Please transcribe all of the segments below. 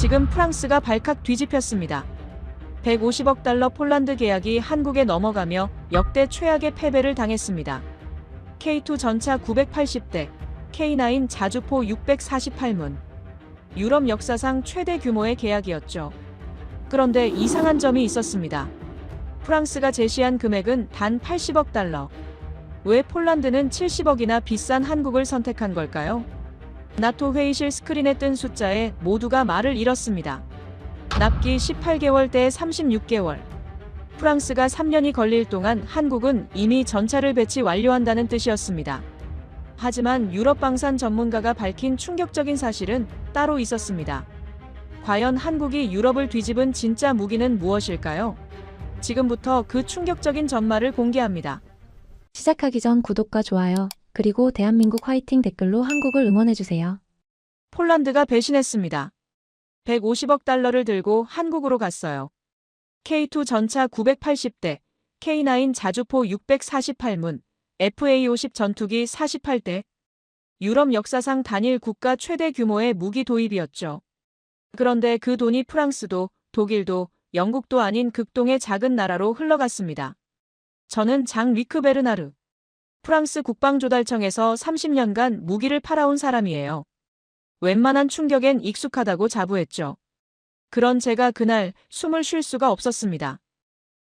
지금 프랑스가 발칵 뒤집혔습니다. 150억 달러 폴란드 계약이 한국에 넘어가며 역대 최악의 패배를 당했습니다. K2 전차 980대, K9 자주포 648문. 유럽 역사상 최대 규모의 계약이었죠. 그런데 이상한 점이 있었습니다. 프랑스가 제시한 금액은 단 80억 달러. 왜 폴란드는 70억이나 비싼 한국을 선택한 걸까요? 나토 회의실 스크린에 뜬 숫자에 모두가 말을 잃었습니다. 납기 18개월 대 36개월. 프랑스가 3년이 걸릴 동안 한국은 이미 전차를 배치 완료한다는 뜻이었습니다. 하지만 유럽 방산 전문가가 밝힌 충격적인 사실은 따로 있었습니다. 과연 한국이 유럽을 뒤집은 진짜 무기는 무엇일까요? 지금부터 그 충격적인 전말을 공개합니다. 시작하기 전 구독과 좋아요, 그리고 대한민국 화이팅 댓글로 한국을 응원해주세요. 폴란드가 배신했습니다. 150억 달러를 들고 한국으로 갔어요. K2 전차 980대, K9 자주포 648문, FA50 전투기 48대. 유럽 역사상 단일 국가 최대 규모의 무기 도입이었죠. 그런데 그 돈이 프랑스도, 독일도, 영국도 아닌 극동의 작은 나라로 흘러갔습니다. 저는 장 리크 베르나르. 프랑스 국방조달청에서 30년간 무기를 팔아온 사람이에요. 웬만한 충격엔 익숙하다고 자부했죠. 그런 제가 그날 숨을 쉴 수가 없었습니다.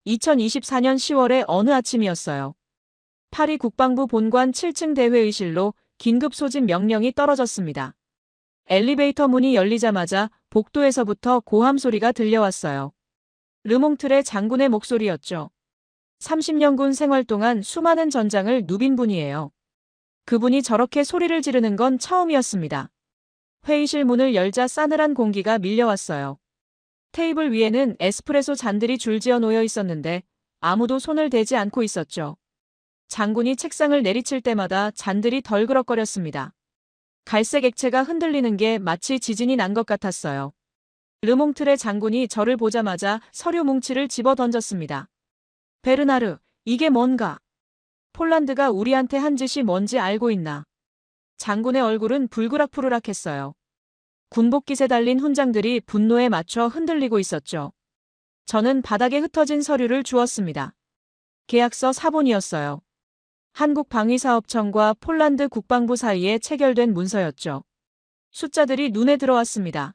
2024년 10월의 어느 아침이었어요. 파리 국방부 본관 7층 대회의실로 긴급 소집 명령이 떨어졌습니다. 엘리베이터 문이 열리자마자 복도에서부터 고함 소리가 들려왔어요. 르몽트레 장군의 목소리였죠. 30년 군 생활 동안 수많은 전장을 누빈 분이에요. 그분이 저렇게 소리를 지르는 건 처음이었습니다. 회의실 문을 열자 싸늘한 공기가 밀려왔어요. 테이블 위에는 에스프레소 잔들이 줄지어 놓여 있었는데 아무도 손을 대지 않고 있었죠. 장군이 책상을 내리칠 때마다 잔들이 덜그럭거렸습니다. 갈색 액체가 흔들리는 게 마치 지진이 난 것 같았어요. 르몽트레 장군이 저를 보자마자 서류 뭉치를 집어 던졌습니다. 베르나르, 이게 뭔가? 폴란드가 우리한테 한 짓이 뭔지 알고 있나? 장군의 얼굴은 불그락푸르락했어요. 군복깃에 달린 훈장들이 분노에 맞춰 흔들리고 있었죠. 저는 바닥에 흩어진 서류를 주었습니다. 계약서 사본이었어요. 한국방위사업청과 폴란드 국방부 사이에 체결된 문서였죠. 숫자들이 눈에 들어왔습니다.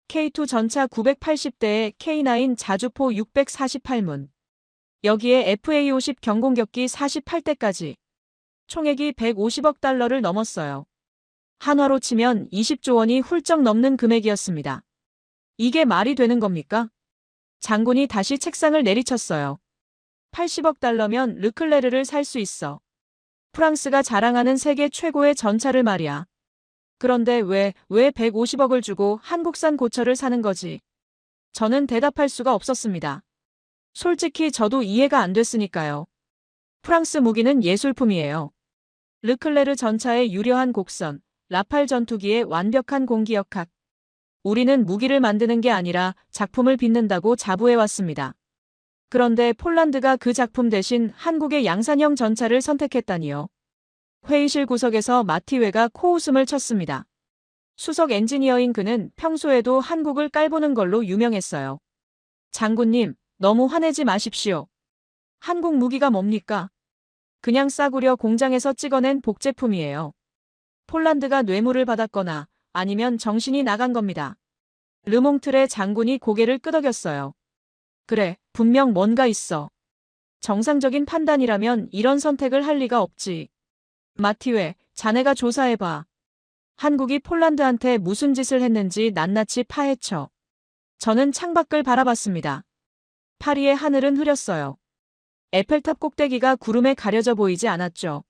K2 전차 980대에 K9 자주포 648문. 여기에 FA50 경공격기 48대까지. 총액이 150억 달러를 넘었어요. 한화로 치면 20조 원이 훌쩍 넘는 금액이었습니다. 이게 말이 되는 겁니까? 장군이 다시 책상을 내리쳤어요. 80억 달러면 르클레르를 살 수 있어. 프랑스가 자랑하는 세계 최고의 전차를 말이야. 그런데 왜 150억을 주고 한국산 고철을 사는 거지? 저는 대답할 수가 없었습니다. 솔직히 저도 이해가 안 됐으니까요. 프랑스 무기는 예술품이에요. 르클레르 전차의 유려한 곡선, 라팔 전투기의 완벽한 공기역학. 우리는 무기를 만드는 게 아니라 작품을 빚는다고 자부해왔습니다. 그런데 폴란드가 그 작품 대신 한국의 양산형 전차를 선택했다니요. 회의실 구석에서 마티웨가 코웃음을 쳤습니다. 수석 엔지니어인 그는 평소에도 한국을 깔보는 걸로 유명했어요. 장군님, 너무 화내지 마십시오. 한국 무기가 뭡니까? 그냥 싸구려 공장에서 찍어낸 복제품이에요. 폴란드가 뇌물을 받았거나 아니면 정신이 나간 겁니다. 르몽트레 장군이 고개를 끄덕였어요. 그래, 분명 뭔가 있어. 정상적인 판단이라면 이런 선택을 할 리가 없지. 마티웨, 자네가 조사해봐. 한국이 폴란드한테 무슨 짓을 했는지 낱낱이 파헤쳐. 저는 창밖을 바라봤습니다. 파리의 하늘은 흐렸어요. 에펠탑 꼭대기가 구름에 가려져 보이지 않았죠.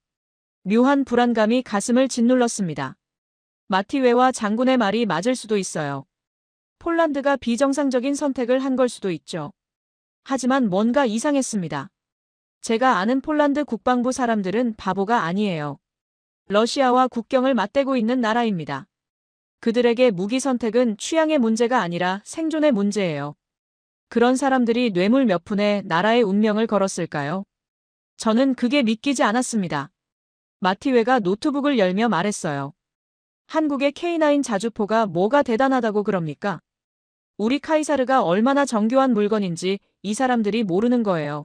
묘한 불안감이 가슴을 짓눌렀습니다. 마티웨와 장군의 말이 맞을 수도 있어요. 폴란드가 비정상적인 선택을 한 걸 수도 있죠. 하지만 뭔가 이상했습니다. 제가 아는 폴란드 국방부 사람들은 바보가 아니에요. 러시아와 국경을 맞대고 있는 나라입니다. 그들에게 무기 선택은 취향의 문제가 아니라 생존의 문제예요. 그런 사람들이 뇌물 몇 푼에 나라의 운명을 걸었을까요? 저는 그게 믿기지 않았습니다. 마티웨가 노트북을 열며 말했어요. 한국의 K9 자주포가 뭐가 대단하다고 그럽니까? 우리 카이사르가 얼마나 정교한 물건인지 이 사람들이 모르는 거예요.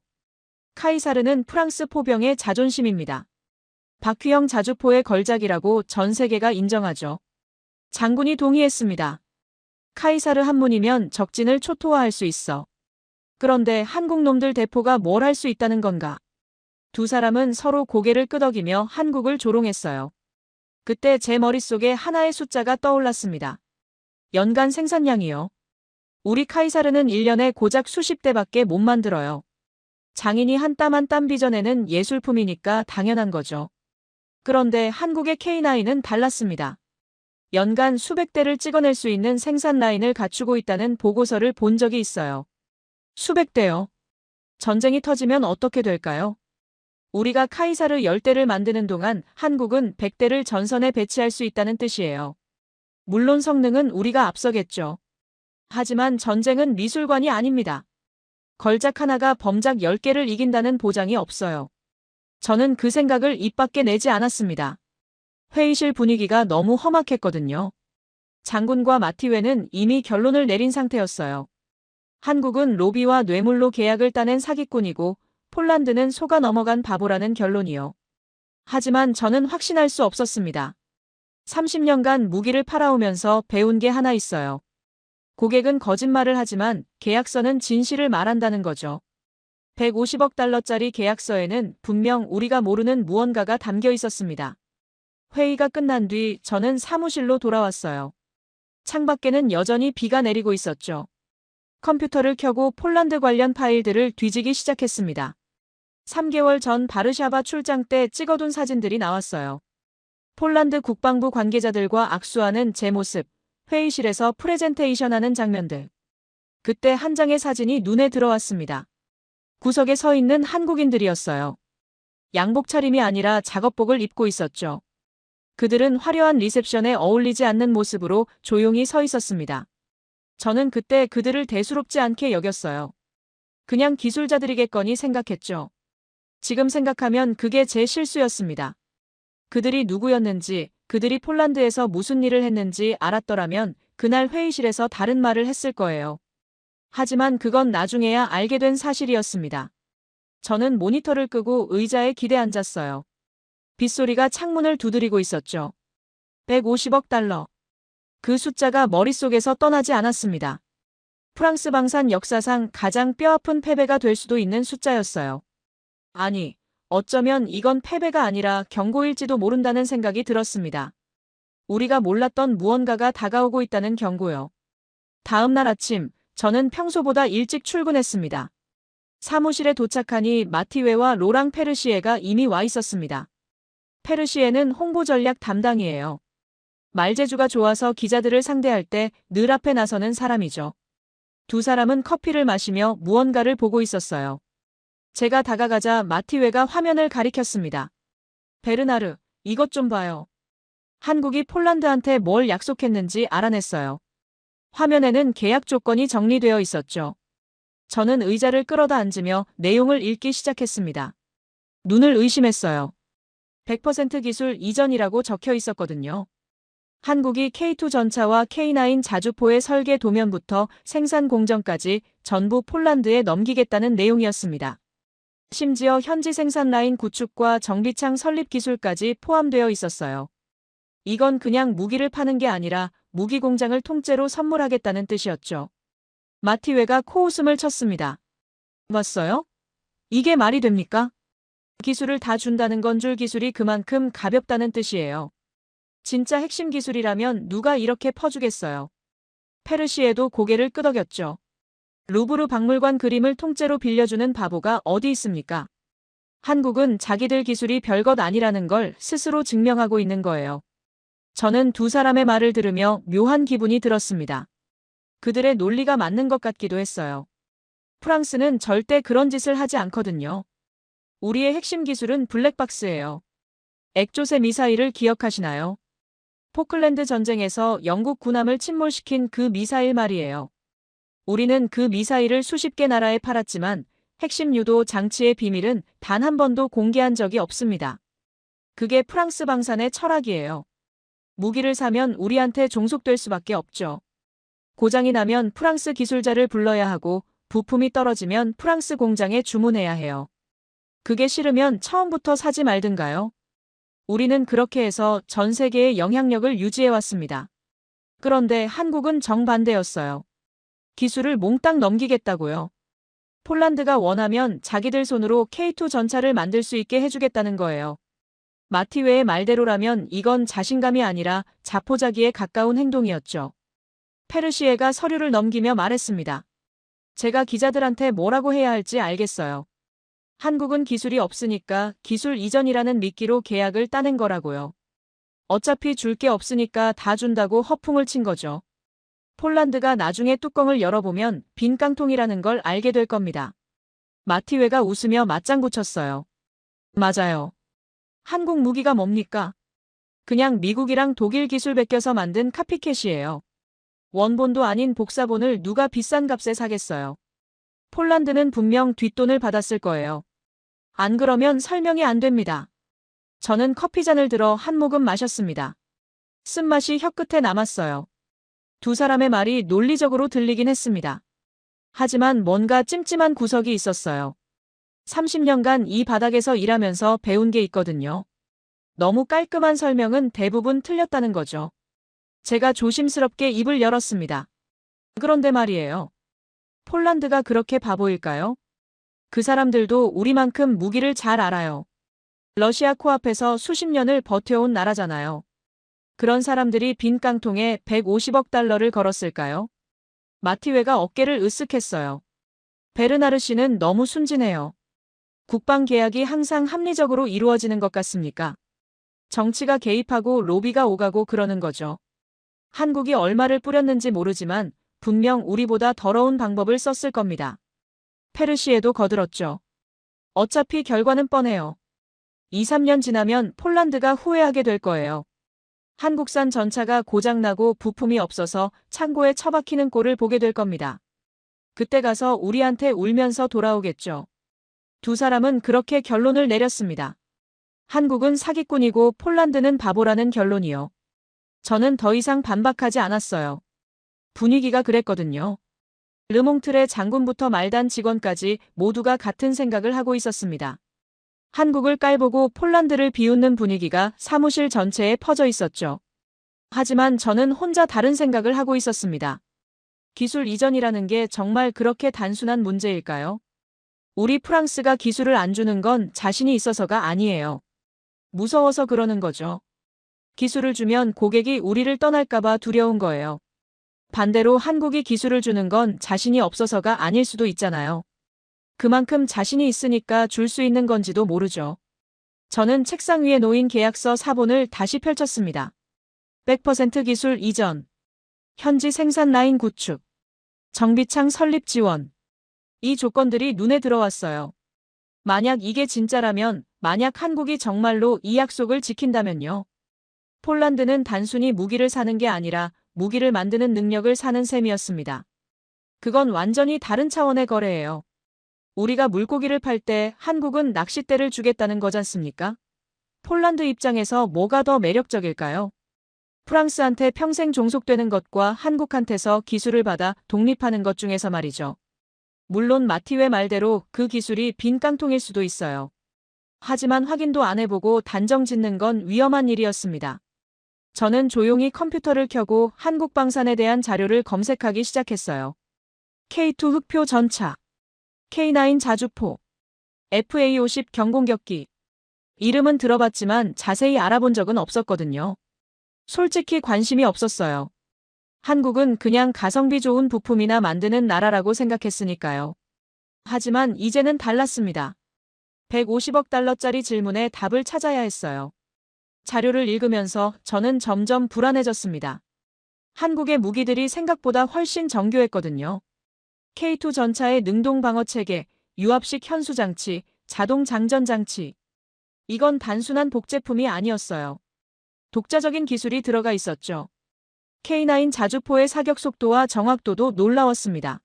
카이사르는 프랑스 포병의 자존심입니다. 박휘영 자주포의 걸작이라고 전 세계가 인정하죠. 장군이 동의했습니다. 카이사르 한문이면 적진을 초토화할 수 있어. 그런데 한국 놈들 대포가 뭘 할 수 있다는 건가? 두 사람은 서로 고개를 끄덕이며 한국을 조롱했어요. 그때 제 머릿속에 하나의 숫자가 떠올랐습니다. 연간 생산량이요. 우리 카이사르는 1년에 고작 수십 대밖에 못 만들어요. 장인이 한 땀 한 땀 빚어내는 예술품이니까 당연한 거죠. 그런데 한국의 K9은 달랐습니다. 연간 수백 대를 찍어낼 수 있는 생산 라인을 갖추고 있다는 보고서를 본 적이 있어요. 수백 대요. 전쟁이 터지면 어떻게 될까요? 우리가 카이사르 10대를 만드는 동안 한국은 100대를 전선에 배치할 수 있다는 뜻이에요. 물론 성능은 우리가 앞서겠죠. 하지만 전쟁은 미술관이 아닙니다. 걸작 하나가 범작 10개를 이긴다는 보장이 없어요. 저는 그 생각을 입 밖에 내지 않았습니다. 회의실 분위기가 너무 험악했거든요. 장군과 마티웨는 이미 결론을 내린 상태였어요. 한국은 로비와 뇌물로 계약을 따낸 사기꾼이고 폴란드는 속아 넘어간 바보라는 결론이요. 하지만 저는 확신할 수 없었습니다. 30년간 무기를 팔아오면서 배운 게 하나 있어요. 고객은 거짓말을 하지만 계약서는 진실을 말한다는 거죠. 150억 달러짜리 계약서에는 분명 우리가 모르는 무언가가 담겨 있었습니다. 회의가 끝난 뒤 저는 사무실로 돌아왔어요. 창밖에는 여전히 비가 내리고 있었죠. 컴퓨터를 켜고 폴란드 관련 파일들을 뒤지기 시작했습니다. 3개월 전 바르샤바 출장 때 찍어둔 사진들이 나왔어요. 폴란드 국방부 관계자들과 악수하는 제 모습, 회의실에서 프레젠테이션하는 장면들. 그때 한 장의 사진이 눈에 들어왔습니다. 구석에 서 있는 한국인들이었어요. 양복 차림이 아니라 작업복을 입고 있었죠. 그들은 화려한 리셉션에 어울리지 않는 모습으로 조용히 서 있었습니다. 저는 그때 그들을 대수롭지 않게 여겼어요. 그냥 기술자들이겠거니 생각했죠. 지금 생각하면 그게 제 실수였습니다. 그들이 누구였는지, 그들이 폴란드에서 무슨 일을 했는지 알았더라면 그날 회의실에서 다른 말을 했을 거예요. 하지만 그건 나중에야 알게 된 사실이었습니다. 저는 모니터를 끄고 의자에 기대 앉았어요. 빗소리가 창문을 두드리고 있었죠. 150억 달러. 그 숫자가 머릿속에서 떠나지 않았습니다. 프랑스 방산 역사상 가장 뼈아픈 패배가 될 수도 있는 숫자였어요. 아니, 어쩌면 이건 패배가 아니라 경고일지도 모른다는 생각이 들었습니다. 우리가 몰랐던 무언가가 다가오고 있다는 경고요. 다음 날 아침, 저는 평소보다 일찍 출근했습니다. 사무실에 도착하니 마티웨와 로랑 페르시에가 이미 와 있었습니다. 페르시에는 홍보 전략 담당이에요. 말재주가 좋아서 기자들을 상대할 때 늘 앞에 나서는 사람이죠. 두 사람은 커피를 마시며 무언가를 보고 있었어요. 제가 다가가자 마티웨가 화면을 가리켰습니다. 베르나르, 이것 좀 봐요. 한국이 폴란드한테 뭘 약속했는지 알아냈어요. 화면에는 계약 조건이 정리되어 있었죠. 저는 의자를 끌어다 앉으며 내용을 읽기 시작했습니다. 눈을 의심했어요. 100% 기술 이전이라고 적혀 있었거든요. 한국이 K2 전차와 K9 자주포의 설계 도면부터 생산 공정까지 전부 폴란드에 넘기겠다는 내용이었습니다. 심지어 현지 생산 라인 구축과 정비창 설립 기술까지 포함되어 있었어요. 이건 그냥 무기를 파는 게 아니라 무기 공장을 통째로 선물하겠다는 뜻이었죠. 마티웨가 코웃음을 쳤습니다. 봤어요? 이게 말이 됩니까? 기술을 다 준다는 건 줄 기술이 그만큼 가볍다는 뜻이에요. 진짜 핵심 기술이라면 누가 이렇게 퍼주겠어요. 페르시에도 고개를 끄덕였죠. 루브르 박물관 그림을 통째로 빌려주는 바보가 어디 있습니까? 한국은 자기들 기술이 별것 아니라는 걸 스스로 증명하고 있는 거예요. 저는 두 사람의 말을 들으며 묘한 기분이 들었습니다. 그들의 논리가 맞는 것 같기도 했어요. 프랑스는 절대 그런 짓을 하지 않거든요. 우리의 핵심 기술은 블랙박스예요. 엑조세 미사일을 기억하시나요? 포클랜드 전쟁에서 영국 군함을 침몰시킨 그 미사일 말이에요. 우리는 그 미사일을 수십 개 나라에 팔았지만 핵심 유도 장치의 비밀은 단 한 번도 공개한 적이 없습니다. 그게 프랑스 방산의 철학이에요. 무기를 사면 우리한테 종속될 수밖에 없죠. 고장이 나면 프랑스 기술자를 불러야 하고 부품이 떨어지면 프랑스 공장에 주문해야 해요. 그게 싫으면 처음부터 사지 말든가요? 우리는 그렇게 해서 전 세계의 영향력을 유지해왔습니다. 그런데 한국은 정반대였어요. 기술을 몽땅 넘기겠다고요. 폴란드가 원하면 자기들 손으로 K2 전차를 만들 수 있게 해주겠다는 거예요. 마티웨의 말대로라면 이건 자신감이 아니라 자포자기에 가까운 행동이었죠. 페르시에가 서류를 넘기며 말했습니다. 제가 기자들한테 뭐라고 해야 할지 알겠어요. 한국은 기술이 없으니까 기술 이전이라는 미끼로 계약을 따낸 거라고요. 어차피 줄 게 없으니까 다 준다고 허풍을 친 거죠. 폴란드가 나중에 뚜껑을 열어보면 빈 깡통이라는 걸 알게 될 겁니다. 마티웨가 웃으며 맞장구 쳤어요. 맞아요. 한국 무기가 뭡니까? 그냥 미국이랑 독일 기술 베껴서 만든 카피캣이에요. 원본도 아닌 복사본을 누가 비싼 값에 사겠어요. 폴란드는 분명 뒷돈을 받았을 거예요. 안 그러면 설명이 안 됩니다. 저는 커피잔을 들어 한 모금 마셨습니다. 쓴맛이 혀끝에 남았어요. 두 사람의 말이 논리적으로 들리긴 했습니다. 하지만 뭔가 찜찜한 구석이 있었어요. 30년간 이 바닥에서 일하면서 배운 게 있거든요. 너무 깔끔한 설명은 대부분 틀렸다는 거죠. 제가 조심스럽게 입을 열었습니다. 그런데 말이에요. 폴란드가 그렇게 바보일까요? 그 사람들도 우리만큼 무기를 잘 알아요. 러시아 코앞에서 수십 년을 버텨온 나라잖아요. 그런 사람들이 빈 깡통에 150억 달러를 걸었을까요? 마티웨가 어깨를 으쓱했어요. 베르나르 씨는 너무 순진해요. 국방 계약이 항상 합리적으로 이루어지는 것 같습니까? 정치가 개입하고 로비가 오가고 그러는 거죠. 한국이 얼마를 뿌렸는지 모르지만 분명 우리보다 더러운 방법을 썼을 겁니다. 페르시에도 거들었죠. 어차피 결과는 뻔해요. 2, 3년 지나면 폴란드가 후회하게 될 거예요. 한국산 전차가 고장나고 부품이 없어서 창고에 처박히는 꼴을 보게 될 겁니다. 그때 가서 우리한테 울면서 돌아오겠죠. 두 사람은 그렇게 결론을 내렸습니다. 한국은 사기꾼이고 폴란드는 바보라는 결론이요. 저는 더 이상 반박하지 않았어요. 분위기가 그랬거든요. 르몽틀의 장군부터 말단 직원까지 모두가 같은 생각을 하고 있었습니다. 한국을 깔보고 폴란드를 비웃는 분위기가 사무실 전체에 퍼져 있었죠. 하지만 저는 혼자 다른 생각을 하고 있었습니다. 기술 이전이라는 게 정말 그렇게 단순한 문제일까요? 우리 프랑스가 기술을 안 주는 건 자신이 있어서가 아니에요. 무서워서 그러는 거죠. 기술을 주면 고객이 우리를 떠날까봐 두려운 거예요. 반대로 한국이 기술을 주는 건 자신이 없어서가 아닐 수도 있잖아요. 그만큼 자신이 있으니까 줄 수 있는 건지도 모르죠. 저는 책상 위에 놓인 계약서 사본을 다시 펼쳤습니다. 100% 기술 이전, 현지 생산 라인 구축, 정비창 설립 지원. 이 조건들이 눈에 들어왔어요. 만약 이게 진짜라면, 만약 한국이 정말로 이 약속을 지킨다면요. 폴란드는 단순히 무기를 사는 게 아니라 무기를 만드는 능력을 사는 셈이었습니다. 그건 완전히 다른 차원의 거래예요. 우리가 물고기를 팔 때 한국은 낚싯대를 주겠다는 거잖습니까? 폴란드 입장에서 뭐가 더 매력적일까요? 프랑스한테 평생 종속되는 것과 한국한테서 기술을 받아 독립하는 것 중에서 말이죠. 물론 마티웨 말대로 그 기술이 빈 깡통일 수도 있어요. 하지만 확인도 안 해보고 단정 짓는 건 위험한 일이었습니다. 저는 조용히 컴퓨터를 켜고 한국 방산에 대한 자료를 검색하기 시작했어요. K2 흑표 전차, K9 자주포, FA50 경공격기. 이름은 들어봤지만 자세히 알아본 적은 없었거든요. 솔직히 관심이 없었어요. 한국은 그냥 가성비 좋은 부품이나 만드는 나라라고 생각했으니까요. 하지만 이제는 달랐습니다. 150억 달러짜리 질문에 답을 찾아야 했어요. 자료를 읽으면서 저는 점점 불안해졌습니다. 한국의 무기들이 생각보다 훨씬 정교했거든요. K2 전차의 능동 방어 체계, 유압식 현수 장치, 자동 장전 장치. 이건 단순한 복제품이 아니었어요. 독자적인 기술이 들어가 있었죠. K9 자주포의 사격 속도와 정확도도 놀라웠습니다.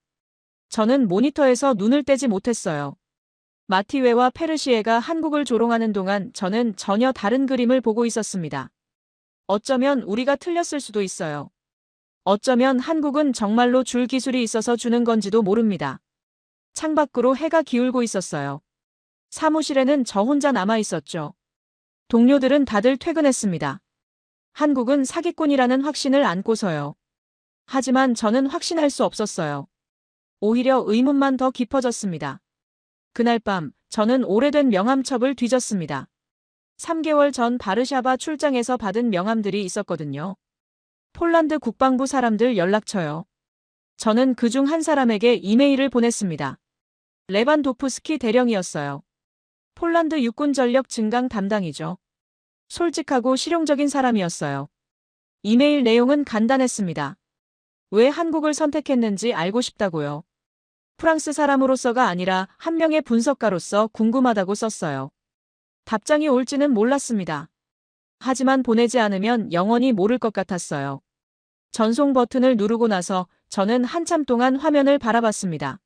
저는 모니터에서 눈을 떼지 못했어요. 마티웨와 페르시에가 한국을 조롱하는 동안 저는 전혀 다른 그림을 보고 있었습니다. 어쩌면 우리가 틀렸을 수도 있어요. 어쩌면 한국은 정말로 줄 기술이 있어서 주는 건지도 모릅니다. 창밖으로 해가 기울고 있었어요. 사무실에는 저 혼자 남아 있었죠. 동료들은 다들 퇴근했습니다. 한국은 사기꾼이라는 확신을 안고서요. 하지만 저는 확신할 수 없었어요. 오히려 의문만 더 깊어졌습니다. 그날 밤 저는 오래된 명함첩을 뒤졌습니다. 3개월 전 바르샤바 출장에서 받은 명함들이 있었거든요. 폴란드 국방부 사람들 연락처요. 저는 그중 한 사람에게 이메일을 보냈습니다. 레반도프스키 대령이었어요. 폴란드 육군 전력 증강 담당이죠. 솔직하고 실용적인 사람이었어요. 이메일 내용은 간단했습니다. 왜 한국을 선택했는지 알고 싶다고요. 프랑스 사람으로서가 아니라 한 명의 분석가로서 궁금하다고 썼어요. 답장이 올지는 몰랐습니다. 하지만 보내지 않으면 영원히 모를 것 같았어요. 전송 버튼을 누르고 나서 저는 한참 동안 화면을 바라봤습니다.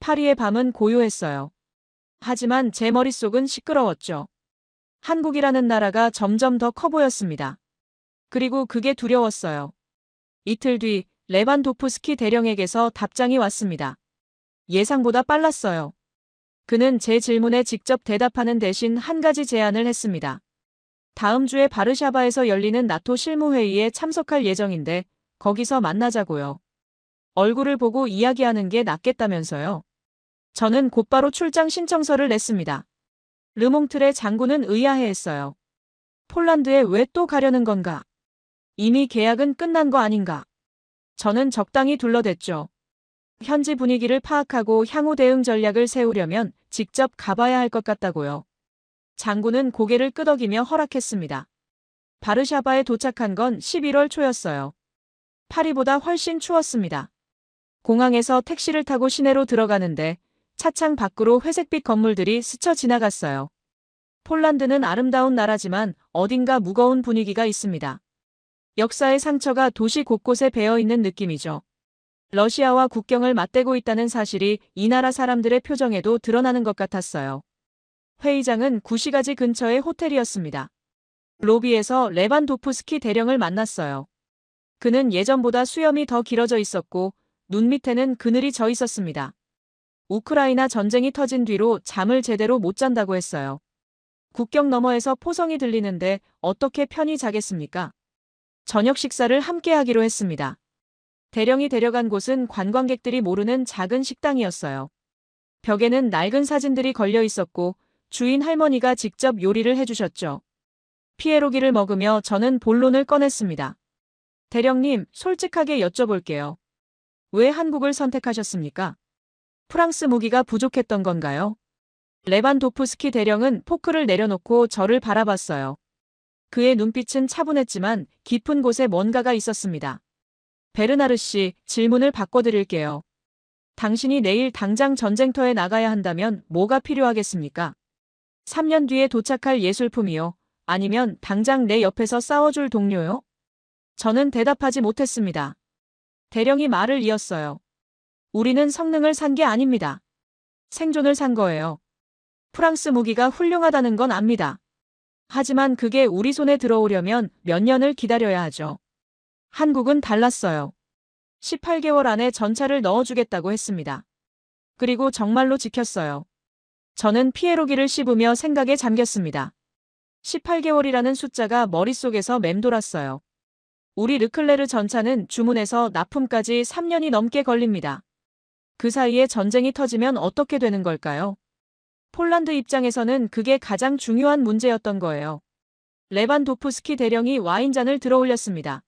파리의 밤은 고요했어요. 하지만 제 머릿속은 시끄러웠죠. 한국이라는 나라가 점점 더 커 보였습니다. 그리고 그게 두려웠어요. 이틀 뒤 레반도프스키 대령에게서 답장이 왔습니다. 예상보다 빨랐어요. 그는 제 질문에 직접 대답하는 대신 한 가지 제안을 했습니다. 다음 주에 바르샤바에서 열리는 나토 실무회의에 참석할 예정인데 거기서 만나자고요. 얼굴을 보고 이야기하는 게 낫겠다면서요. 저는 곧바로 출장 신청서를 냈습니다. 르몽트레 장군은 의아해했어요. 폴란드에 왜 또 가려는 건가? 이미 계약은 끝난 거 아닌가? 저는 적당히 둘러댔죠. 현지 분위기를 파악하고 향후 대응 전략을 세우려면 직접 가봐야 할 것 같다고요. 장군은 고개를 끄덕이며 허락했습니다. 바르샤바에 도착한 건 11월 초였어요. 파리보다 훨씬 추웠습니다. 공항에서 택시를 타고 시내로 들어가는데 차창 밖으로 회색빛 건물들이 스쳐 지나갔어요. 폴란드는 아름다운 나라지만 어딘가 무거운 분위기가 있습니다. 역사의 상처가 도시 곳곳에 배어있는 느낌이죠. 러시아와 국경을 맞대고 있다는 사실이 이 나라 사람들의 표정에도 드러나는 것 같았어요. 회의장은 구시가지 근처의 호텔이었습니다. 로비에서 레반도프스키 대령을 만났어요. 그는 예전보다 수염이 더 길어져 있었고 눈 밑에는 그늘이 져 있었습니다. 우크라이나 전쟁이 터진 뒤로 잠을 제대로 못 잔다고 했어요. 국경 너머에서 포성이 들리는데 어떻게 편히 자겠습니까? 저녁 식사를 함께 하기로 했습니다. 대령이 데려간 곳은 관광객들이 모르는 작은 식당이었어요. 벽에는 낡은 사진들이 걸려 있었고 주인 할머니가 직접 요리를 해주셨죠. 피에로기를 먹으며 저는 본론을 꺼냈습니다. 대령님, 솔직하게 여쭤볼게요. 왜 한국을 선택하셨습니까? 프랑스 무기가 부족했던 건가요? 레반도프스키 대령은 포크를 내려놓고 저를 바라봤어요. 그의 눈빛은 차분했지만 깊은 곳에 뭔가가 있었습니다. 베르나르 씨, 질문을 바꿔드릴게요. 당신이 내일 당장 전쟁터에 나가야 한다면 뭐가 필요하겠습니까? 3년 뒤에 도착할 예술품이요? 아니면 당장 내 옆에서 싸워줄 동료요? 저는 대답하지 못했습니다. 대령이 말을 이었어요. 우리는 성능을 산 게 아닙니다. 생존을 산 거예요. 프랑스 무기가 훌륭하다는 건 압니다. 하지만 그게 우리 손에 들어오려면 몇 년을 기다려야 하죠. 한국은 달랐어요. 18개월 안에 전차를 넣어주겠다고 했습니다. 그리고 정말로 지켰어요. 저는 피에로기를 씹으며 생각에 잠겼습니다. 18개월이라는 숫자가 머릿속에서 맴돌았어요. 우리 르클레르 전차는 주문에서 납품까지 3년이 넘게 걸립니다. 그 사이에 전쟁이 터지면 어떻게 되는 걸까요? 폴란드 입장에서는 그게 가장 중요한 문제였던 거예요. 레반도프스키 대령이 와인잔을 들어올렸습니다.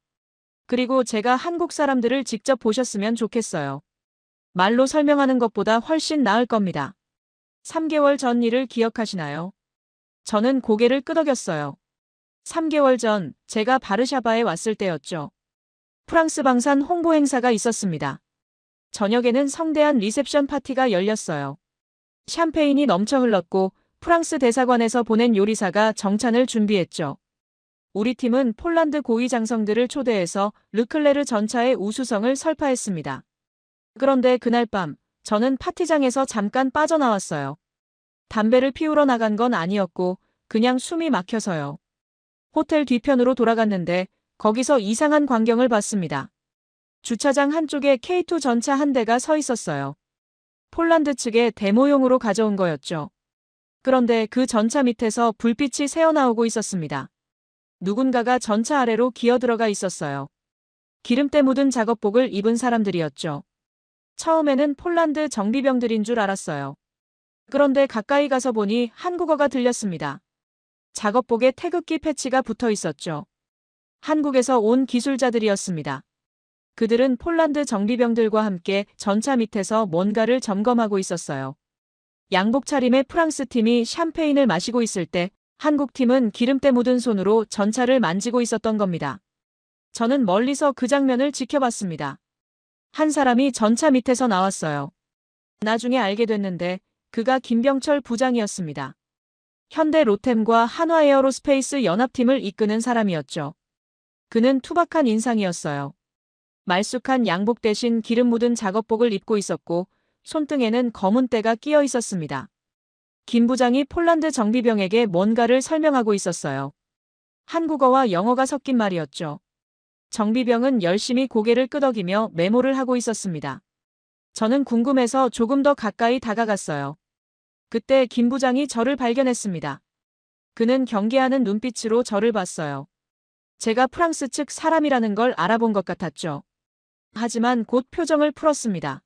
그리고 제가 한국 사람들을 직접 보셨으면 좋겠어요. 말로 설명하는 것보다 훨씬 나을 겁니다. 3개월 전 일을 기억하시나요? 저는 고개를 끄덕였어요. 3개월 전 제가 바르샤바에 왔을 때였죠. 프랑스 방산 홍보 행사가 있었습니다. 저녁에는 성대한 리셉션 파티가 열렸어요. 샴페인이 넘쳐 흘렀고 프랑스 대사관에서 보낸 요리사가 정찬을 준비했죠. 우리 팀은 폴란드 고위 장성들을 초대해서 르클레르 전차의 우수성을 설파했습니다. 그런데 그날 밤 저는 파티장에서 잠깐 빠져나왔어요. 담배를 피우러 나간 건 아니었고 그냥 숨이 막혀서요. 호텔 뒤편으로 돌아갔는데 거기서 이상한 광경을 봤습니다. 주차장 한쪽에 K2 전차 한 대가 서 있었어요. 폴란드 측에 데모용으로 가져온 거였죠. 그런데 그 전차 밑에서 불빛이 새어나오고 있었습니다. 누군가가 전차 아래로 기어들어가 있었어요. 기름때 묻은 작업복을 입은 사람들이었죠. 처음에는 폴란드 정비병들인 줄 알았어요. 그런데 가까이 가서 보니 한국어가 들렸습니다. 작업복에 태극기 패치가 붙어 있었죠. 한국에서 온 기술자들이었습니다. 그들은 폴란드 정비병들과 함께 전차 밑에서 뭔가를 점검하고 있었어요. 양복 차림의 프랑스 팀이 샴페인을 마시고 있을 때 한국 팀은 기름때 묻은 손으로 전차를 만지고 있었던 겁니다. 저는 멀리서 그 장면을 지켜봤습니다. 한 사람이 전차 밑에서 나왔어요. 나중에 알게 됐는데 그가 김병철 부장이었습니다. 현대 로템과 한화에어로스페이스 연합팀을 이끄는 사람이었죠. 그는 투박한 인상이었어요. 말쑥한 양복 대신 기름 묻은 작업복을 입고 있었고 손등에는 검은 때가 끼어 있었습니다. 김 부장이 폴란드 정비병에게 뭔가를 설명하고 있었어요. 한국어와 영어가 섞인 말이었죠. 정비병은 열심히 고개를 끄덕이며 메모를 하고 있었습니다. 저는 궁금해서 조금 더 가까이 다가갔어요. 그때 김 부장이 저를 발견했습니다. 그는 경계하는 눈빛으로 저를 봤어요. 제가 프랑스 측 사람이라는 걸 알아본 것 같았죠. 하지만 곧 표정을 풀었습니다.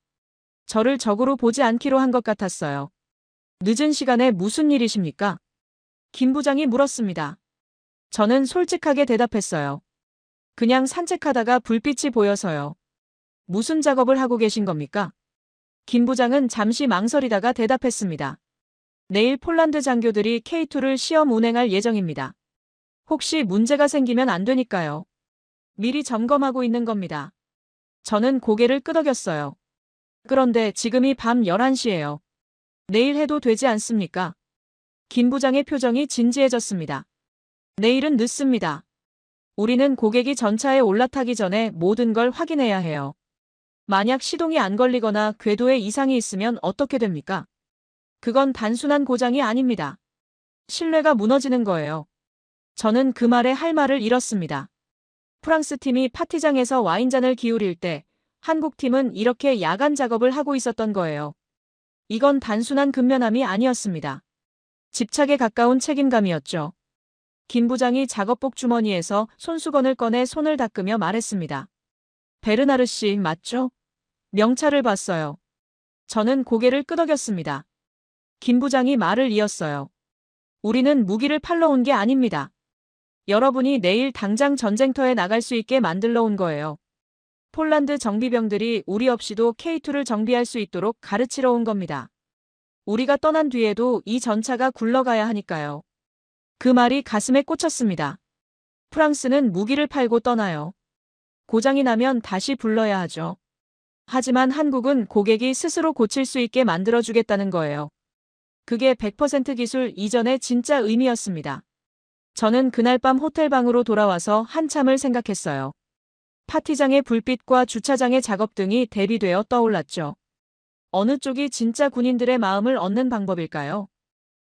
저를 적으로 보지 않기로 한 것 같았어요. 늦은 시간에 무슨 일이십니까? 김 부장이 물었습니다. 저는 솔직하게 대답했어요. 그냥 산책하다가 불빛이 보여서요. 무슨 작업을 하고 계신 겁니까? 김 부장은 잠시 망설이다가 대답했습니다. 내일 폴란드 장교들이 K2를 시험 운행할 예정입니다. 혹시 문제가 생기면 안 되니까요. 미리 점검하고 있는 겁니다. 저는 고개를 끄덕였어요. 그런데 지금이 밤 11시예요. 내일 해도 되지 않습니까? 김 부장의 표정이 진지해졌습니다. 내일은 늦습니다. 우리는 고객이 전차에 올라타기 전에 모든 걸 확인해야 해요. 만약 시동이 안 걸리거나 궤도에 이상이 있으면 어떻게 됩니까? 그건 단순한 고장이 아닙니다. 신뢰가 무너지는 거예요. 저는 그 말에 할 말을 잃었습니다. 프랑스 팀이 파티장에서 와인잔을 기울일 때 한국 팀은 이렇게 야간 작업을 하고 있었던 거예요. 이건 단순한 근면함이 아니었습니다. 집착에 가까운 책임감이었죠. 김 부장이 작업복 주머니에서 손수건을 꺼내 손을 닦으며 말했습니다. 베르나르 씨 맞죠? 명찰을 봤어요. 저는 고개를 끄덕였습니다. 김 부장이 말을 이었어요. 우리는 무기를 팔러 온 게 아닙니다. 여러분이 내일 당장 전쟁터에 나갈 수 있게 만들러 온 거예요. 폴란드 정비병들이 우리 없이도 K2를 정비할 수 있도록 가르치러 온 겁니다. 우리가 떠난 뒤에도 이 전차가 굴러가야 하니까요. 그 말이 가슴에 꽂혔습니다. 프랑스는 무기를 팔고 떠나요. 고장이 나면 다시 불러야 하죠. 하지만 한국은 고객이 스스로 고칠 수 있게 만들어주겠다는 거예요. 그게 100% 기술 이전의 진짜 의미였습니다. 저는 그날 밤 호텔방으로 돌아와서 한참을 생각했어요. 파티장의 불빛과 주차장의 작업 등이 대비되어 떠올랐죠. 어느 쪽이 진짜 군인들의 마음을 얻는 방법일까요?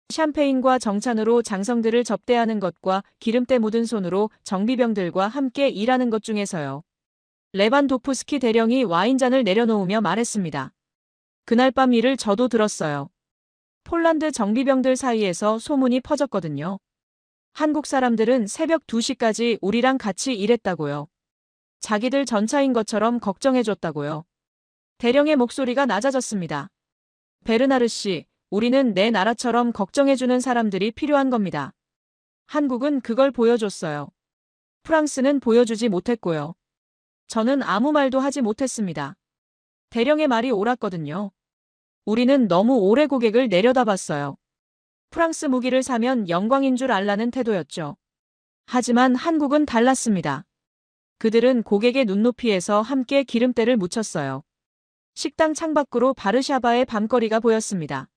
샴페인과 정찬으로 장성들을 접대하는 것과 기름때 묻은 손으로 정비병들과 함께 일하는 것 중에서요. 레반도프스키 대령이 와인잔을 내려놓으며 말했습니다. 그날 밤 일을 저도 들었어요. 폴란드 정비병들 사이에서 소문이 퍼졌거든요. 한국 사람들은 새벽 2시까지 우리랑 같이 일했다고요. 자기들 전차인 것처럼 걱정해줬다고요. 대령의 목소리가 낮아졌습니다. 베르나르 씨, 우리는 내 나라처럼 걱정해주는 사람들이 필요한 겁니다. 한국은 그걸 보여줬어요. 프랑스는 보여주지 못했고요. 저는 아무 말도 하지 못했습니다. 대령의 말이 옳았거든요. 우리는 너무 오래 고객을 내려다봤어요. 프랑스 무기를 사면 영광인 줄 알라는 태도였죠. 하지만 한국은 달랐습니다. 그들은 고객의 눈높이에서 함께 기름때를 묻혔어요. 식당 창밖으로 바르샤바의 밤거리가 보였습니다.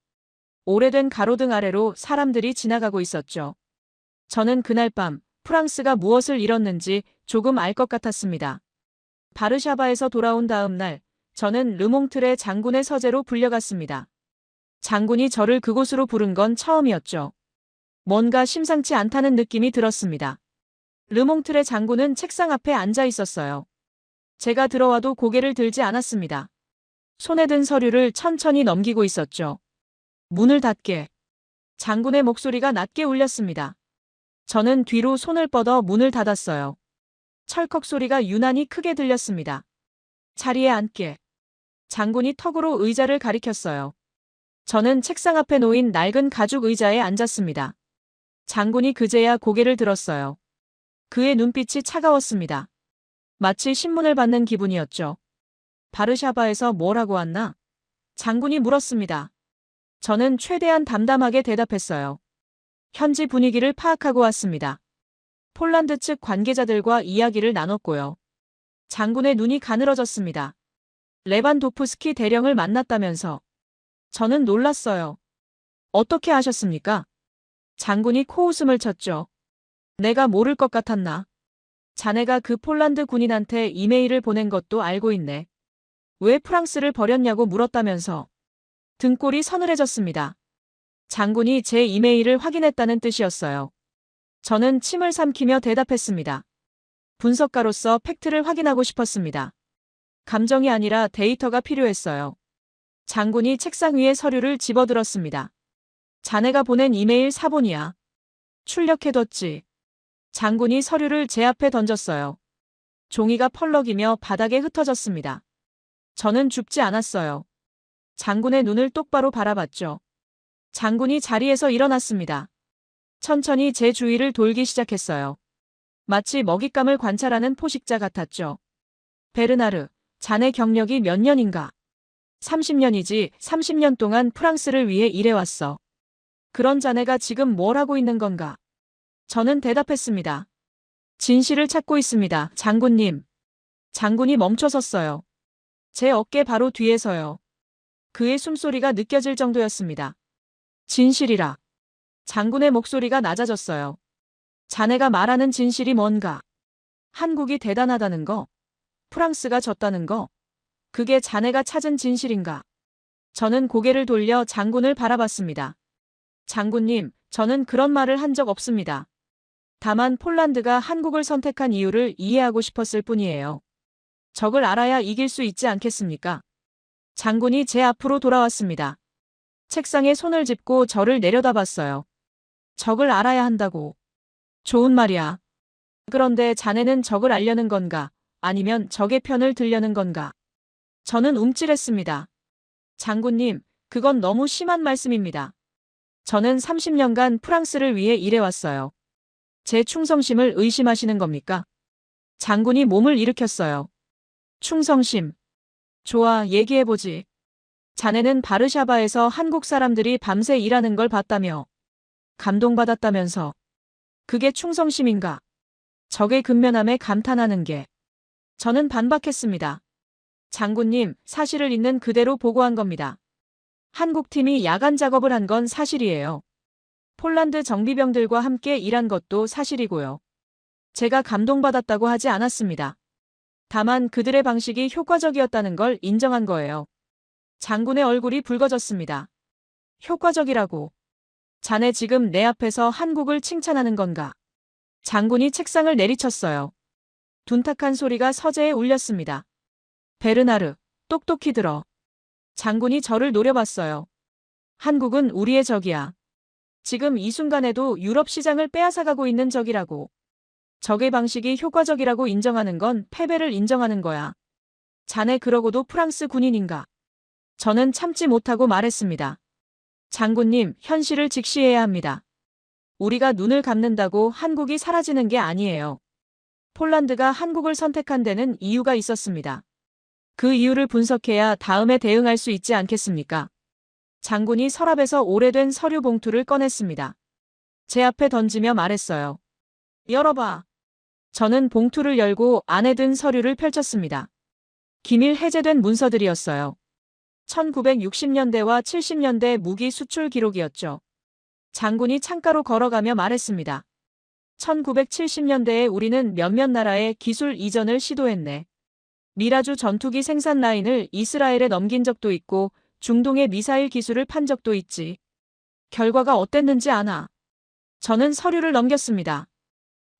오래된 가로등 아래로 사람들이 지나가고 있었죠. 저는 그날 밤 프랑스가 무엇을 잃었는지 조금 알 것 같았습니다. 바르샤바에서 돌아온 다음 날 저는 르몽트레 장군의 서재로 불려갔습니다. 장군이 저를 그곳으로 부른 건 처음이었죠. 뭔가 심상치 않다는 느낌이 들었습니다. 르몽트레 장군은 책상 앞에 앉아 있었어요. 제가 들어와도 고개를 들지 않았습니다. 손에 든 서류를 천천히 넘기고 있었죠. 문을 닫게. 장군의 목소리가 낮게 울렸습니다. 저는 뒤로 손을 뻗어 문을 닫았어요. 철컥 소리가 유난히 크게 들렸습니다. 자리에 앉게. 장군이 턱으로 의자를 가리켰어요. 저는 책상 앞에 놓인 낡은 가죽 의자에 앉았습니다. 장군이 그제야 고개를 들었어요. 그의 눈빛이 차가웠습니다. 마치 신문을 받는 기분이었죠. 바르샤바에서 뭐라고 왔나? 장군이 물었습니다. 저는 최대한 담담하게 대답했어요. 현지 분위기를 파악하고 왔습니다. 폴란드 측 관계자들과 이야기를 나눴고요. 장군의 눈이 가늘어졌습니다. 레반도프스키 대령을 만났다면서. 저는 놀랐어요. 어떻게 아셨습니까? 장군이 코웃음을 쳤죠. 내가 모를 것 같았나? 자네가 그 폴란드 군인한테 이메일을 보낸 것도 알고 있네. 왜 프랑스를 버렸냐고 물었다면서. 등골이 서늘해졌습니다. 장군이 제 이메일을 확인했다는 뜻이었어요. 저는 침을 삼키며 대답했습니다. 분석가로서 팩트를 확인하고 싶었습니다. 감정이 아니라 데이터가 필요했어요. 장군이 책상 위에 서류를 집어들었습니다. 자네가 보낸 이메일 사본이야. 출력해뒀지. 장군이 서류를 제 앞에 던졌어요. 종이가 펄럭이며 바닥에 흩어졌습니다. 저는 줍지 않았어요. 장군의 눈을 똑바로 바라봤죠. 장군이 자리에서 일어났습니다. 천천히 제 주위를 돌기 시작했어요. 마치 먹잇감을 관찰하는 포식자 같았죠. 베르나르, 자네 경력이 몇 년인가? 30년이지. 30년 동안 프랑스를 위해 일해왔어. 그런 자네가 지금 뭘 하고 있는 건가? 저는 대답했습니다. 진실을 찾고 있습니다, 장군님. 장군이 멈춰섰어요. 제 어깨 바로 뒤에서요. 그의 숨소리가 느껴질 정도였습니다. 진실이라. 장군의 목소리가 낮아졌어요. 자네가 말하는 진실이 뭔가? 한국이 대단하다는 거? 프랑스가 졌다는 거? 그게 자네가 찾은 진실인가? 저는 고개를 돌려 장군을 바라봤습니다. 장군님, 저는 그런 말을 한 적 없습니다. 다만 폴란드가 한국을 선택한 이유를 이해하고 싶었을 뿐이에요. 적을 알아야 이길 수 있지 않겠습니까? 장군이 제 앞으로 돌아왔습니다. 책상에 손을 짚고 저를 내려다봤어요. 적을 알아야 한다고. 좋은 말이야. 그런데 자네는 적을 알려는 건가? 아니면 적의 편을 들려는 건가? 저는 움찔했습니다. 장군님, 그건 너무 심한 말씀입니다. 저는 30년간 프랑스를 위해 일해왔어요. 제 충성심을 의심하시는 겁니까? 장군이 몸을 일으켰어요. 충성심. 좋아, 얘기해보지. 자네는 바르샤바에서 한국 사람들이 밤새 일하는 걸 봤다며. 감동받았다면서. 그게 충성심인가? 적의 근면함에 감탄하는 게. 저는 반박했습니다. 장군님, 사실을 있는 그대로 보고한 겁니다. 한국팀이 야간 작업을 한 건 사실이에요. 폴란드 정비병들과 함께 일한 것도 사실이고요. 제가 감동받았다고 하지 않았습니다. 다만 그들의 방식이 효과적이었다는 걸 인정한 거예요. 장군의 얼굴이 붉어졌습니다. 효과적이라고. 자네 지금 내 앞에서 한국을 칭찬하는 건가? 장군이 책상을 내리쳤어요. 둔탁한 소리가 서재에 울렸습니다. 베르나르, 똑똑히 들어. 장군이 저를 노려봤어요. 한국은 우리의 적이야. 지금 이 순간에도 유럽 시장을 빼앗아가고 있는 적이라고. 적의 방식이 효과적이라고 인정하는 건 패배를 인정하는 거야. 자네 그러고도 프랑스 군인인가? 저는 참지 못하고 말했습니다. 장군님, 현실을 직시해야 합니다. 우리가 눈을 감는다고 한국이 사라지는 게 아니에요. 폴란드가 한국을 선택한 데는 이유가 있었습니다. 그 이유를 분석해야 다음에 대응할 수 있지 않겠습니까? 장군이 서랍에서 오래된 서류 봉투를 꺼냈습니다. 제 앞에 던지며 말했어요. 열어봐. 저는 봉투를 열고 안에 든 서류를 펼쳤습니다. 기밀 해제된 문서들이었어요. 1960년대와 70년대 무기 수출 기록이었죠. 장군이 창가로 걸어가며 말했습니다. 1970년대에 우리는 몇몇 나라의 기술 이전을 시도했네. 미라주 전투기 생산 라인을 이스라엘에 넘긴 적도 있고 중동의 미사일 기술을 판 적도 있지. 결과가 어땠는지 아나? 저는 서류를 넘겼습니다.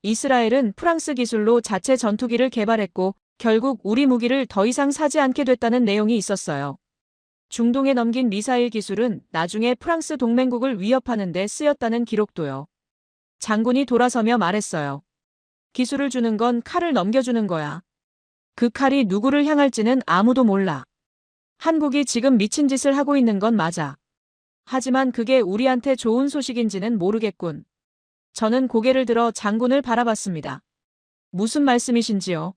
이스라엘은 프랑스 기술로 자체 전투기를 개발했고 결국 우리 무기를 더 이상 사지 않게 됐다는 내용이 있었어요. 중동에 넘긴 미사일 기술은 나중에 프랑스 동맹국을 위협하는 데 쓰였다는 기록도요. 장군이 돌아서며 말했어요. 기술을 주는 건 칼을 넘겨주는 거야. 그 칼이 누구를 향할지는 아무도 몰라. 한국이 지금 미친 짓을 하고 있는 건 맞아. 하지만 그게 우리한테 좋은 소식인지는 모르겠군. 저는 고개를 들어 장군을 바라봤습니다. 무슨 말씀이신지요?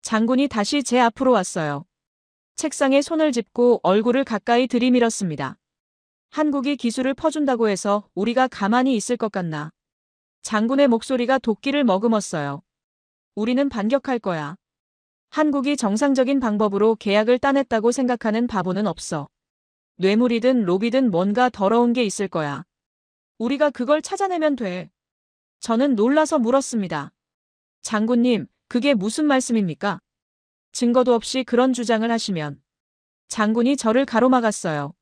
장군이 다시 제 앞으로 왔어요. 책상에 손을 짚고 얼굴을 가까이 들이밀었습니다. 한국이 기술을 퍼준다고 해서 우리가 가만히 있을 것 같나? 장군의 목소리가 도끼를 머금었어요. 우리는 반격할 거야. 한국이 정상적인 방법으로 계약을 따냈다고 생각하는 바보는 없어. 뇌물이든 로비든 뭔가 더러운 게 있을 거야. 우리가 그걸 찾아내면 돼. 저는 놀라서 물었습니다. 장군님, 그게 무슨 말씀입니까? 증거도 없이 그런 주장을 하시면. 장군이 저를 가로막았어요.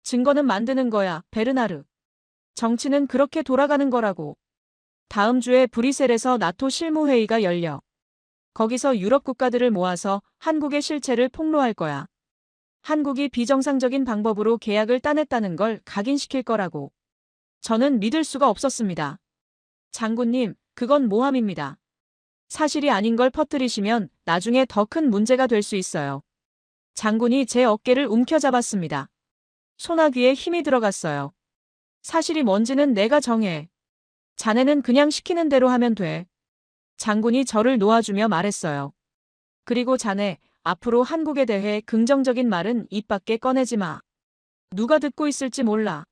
증거는 만드는 거야, 베르나르. 정치는 그렇게 돌아가는 거라고. 다음 주에 브뤼셀에서 나토 실무회의가 열려. 거기서 유럽 국가들을 모아서 한국의 실체를 폭로할 거야. 한국이 비정상적인 방법으로 계약을 따냈다는 걸 각인시킬 거라고. 저는 믿을 수가 없었습니다. 장군님, 그건 모함입니다. 사실이 아닌 걸 퍼뜨리시면 나중에 더 큰 문제가 될 수 있어요. 장군이 제 어깨를 움켜잡았습니다. 소나귀에 힘이 들어갔어요. 사실이 뭔지는 내가 정해. 자네는 그냥 시키는 대로 하면 돼. 장군이 저를 놓아주며 말했어요. 그리고 자네, 앞으로 한국에 대해 긍정적인 말은 입 밖에 꺼내지 마. 누가 듣고 있을지 몰라.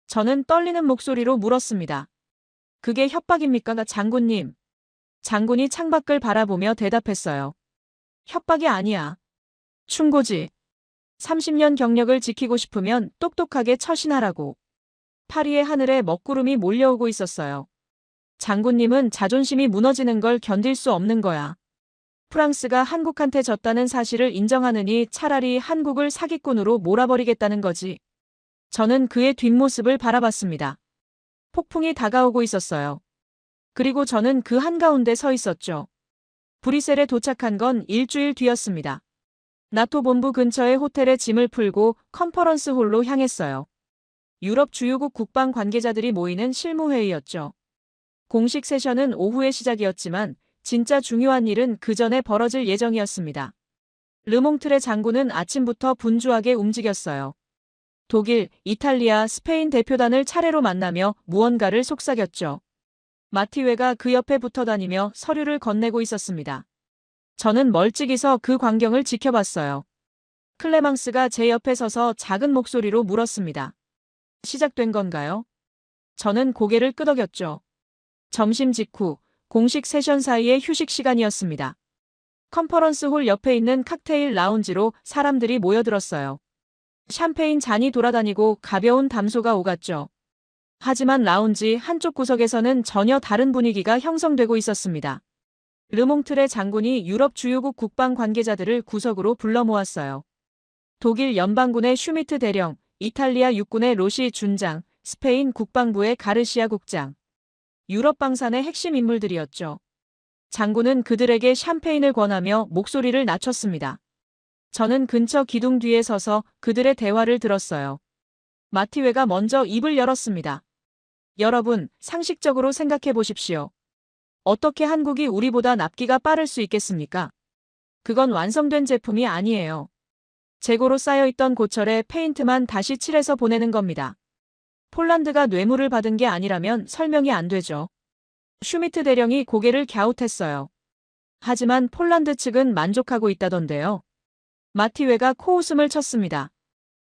저는 떨리는 목소리로 물었습니다. 그게 협박입니까, 장군님? 장군이 창밖을 바라보며 대답했어요. 협박이 아니야. 충고지. 30년 경력을 지키고 싶으면 똑똑하게 처신하라고. 파리의 하늘에 먹구름이 몰려오고 있었어요. 장군님은 자존심이 무너지는 걸 견딜 수 없는 거야. 프랑스가 한국한테 졌다는 사실을 인정하느니 차라리 한국을 사기꾼으로 몰아버리겠다는 거지. 저는 그의 뒷모습을 바라봤습니다. 폭풍이 다가오고 있었어요. 그리고 저는 그 한가운데 서 있었죠. 브뤼셀에 도착한 건 일주일 뒤였습니다. 나토 본부 근처의 호텔에 짐을 풀고 컨퍼런스 홀로 향했어요. 유럽 주요국 국방 관계자들이 모이는 실무회의였죠. 공식 세션은 오후에 시작이었지만 진짜 중요한 일은 그 전에 벌어질 예정이었습니다. 르몽트레 장군은 아침부터 분주하게 움직였어요. 독일, 이탈리아, 스페인 대표단을 차례로 만나며 무언가를 속삭였죠. 마티웨가 그 옆에 붙어 다니며 서류를 건네고 있었습니다. 저는 멀찍이서 그 광경을 지켜봤어요. 클레망스가 제 옆에 서서 작은 목소리로 물었습니다. 시작된 건가요? 저는 고개를 끄덕였죠. 점심 직후 공식 세션 사이의 휴식 시간이었습니다. 컨퍼런스 홀 옆에 있는 칵테일 라운지로 사람들이 모여들었어요. 샴페인 잔이 돌아다니고 가벼운 담소가 오갔죠. 하지만 라운지 한쪽 구석에서는 전혀 다른 분위기가 형성되고 있었습니다. 르몽트레 장군이 유럽 주요국 국방 관계자들을 구석으로 불러 모았어요. 독일 연방군의 슈미트 대령, 이탈리아 육군의 로시 준장, 스페인 국방부의 가르시아 국장. 유럽 방산의 핵심 인물들이었죠. 장군은 그들에게 샴페인을 권하며 목소리를 낮췄습니다. 저는 근처 기둥 뒤에 서서 그들의 대화를 들었어요. 마티웨가 먼저 입을 열었습니다. 여러분, 상식적으로 생각해 보십시오. 어떻게 한국이 우리보다 납기가 빠를 수 있겠습니까? 그건 완성된 제품이 아니에요. 재고로 쌓여있던 고철에 페인트만 다시 칠해서 보내는 겁니다. 폴란드가 뇌물을 받은 게 아니라면 설명이 안 되죠. 슈미트 대령이 고개를 갸웃했어요. 하지만 폴란드 측은 만족하고 있다던데요. 마티웨가 코웃음을 쳤습니다.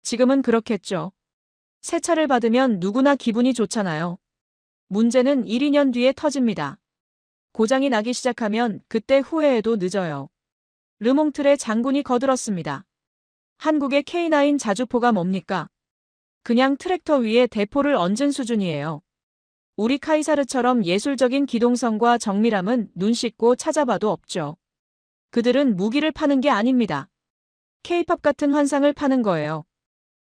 지금은 그렇겠죠. 새 차를 받으면 누구나 기분이 좋잖아요. 문제는 1, 2년 뒤에 터집니다. 고장이 나기 시작하면 그때 후회해도 늦어요. 르몽트레 장군이 거들었습니다. 한국의 K9 자주포가 뭡니까? 그냥 트랙터 위에 대포를 얹은 수준이에요. 우리 카이사르처럼 예술적인 기동성과 정밀함은 눈 씻고 찾아봐도 없죠. 그들은 무기를 파는 게 아닙니다. K-팝 같은 환상을 파는 거예요.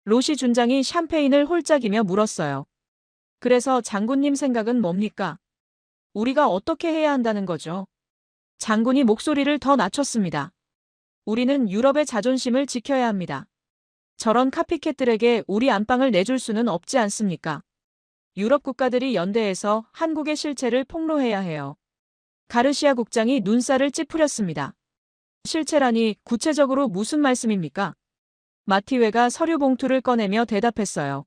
로시 준장이 샴페인을 홀짝이며 물었어요. 그래서 장군님 생각은 뭡니까? 우리가 어떻게 해야 한다는 거죠? 장군이 목소리를 더 낮췄습니다. 우리는 유럽의 자존심을 지켜야 합니다. 저런 카피캣들에게 우리 안방을 내줄 수는 없지 않습니까? 유럽 국가들이 연대해서 한국의 실체를 폭로해야 해요. 가르시아 국장이 눈살을 찌푸렸습니다. 실체라니 구체적으로 무슨 말씀입니까? 마티웨가 서류 봉투를 꺼내며 대답했어요.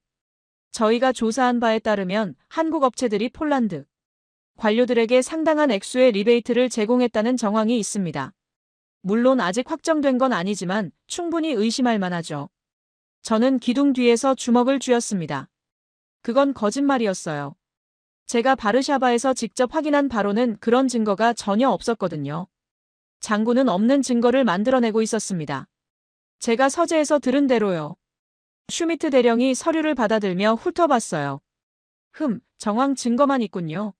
저희가 조사한 바에 따르면 한국 업체들이 폴란드 관료들에게 상당한 액수의 리베이트를 제공했다는 정황이 있습니다. 물론 아직 확정된 건 아니지만 충분히 의심할 만하죠. 저는 기둥 뒤에서 주먹을 쥐었습니다. 그건 거짓말이었어요. 제가 바르샤바에서 직접 확인한 바로는 그런 증거가 전혀 없었거든요. 장군은 없는 증거를 만들어내고 있었습니다. 제가 서재에서 들은 대로요. 슈미트 대령이 서류를 받아들며 훑어봤어요. 정황 증거만 있군요.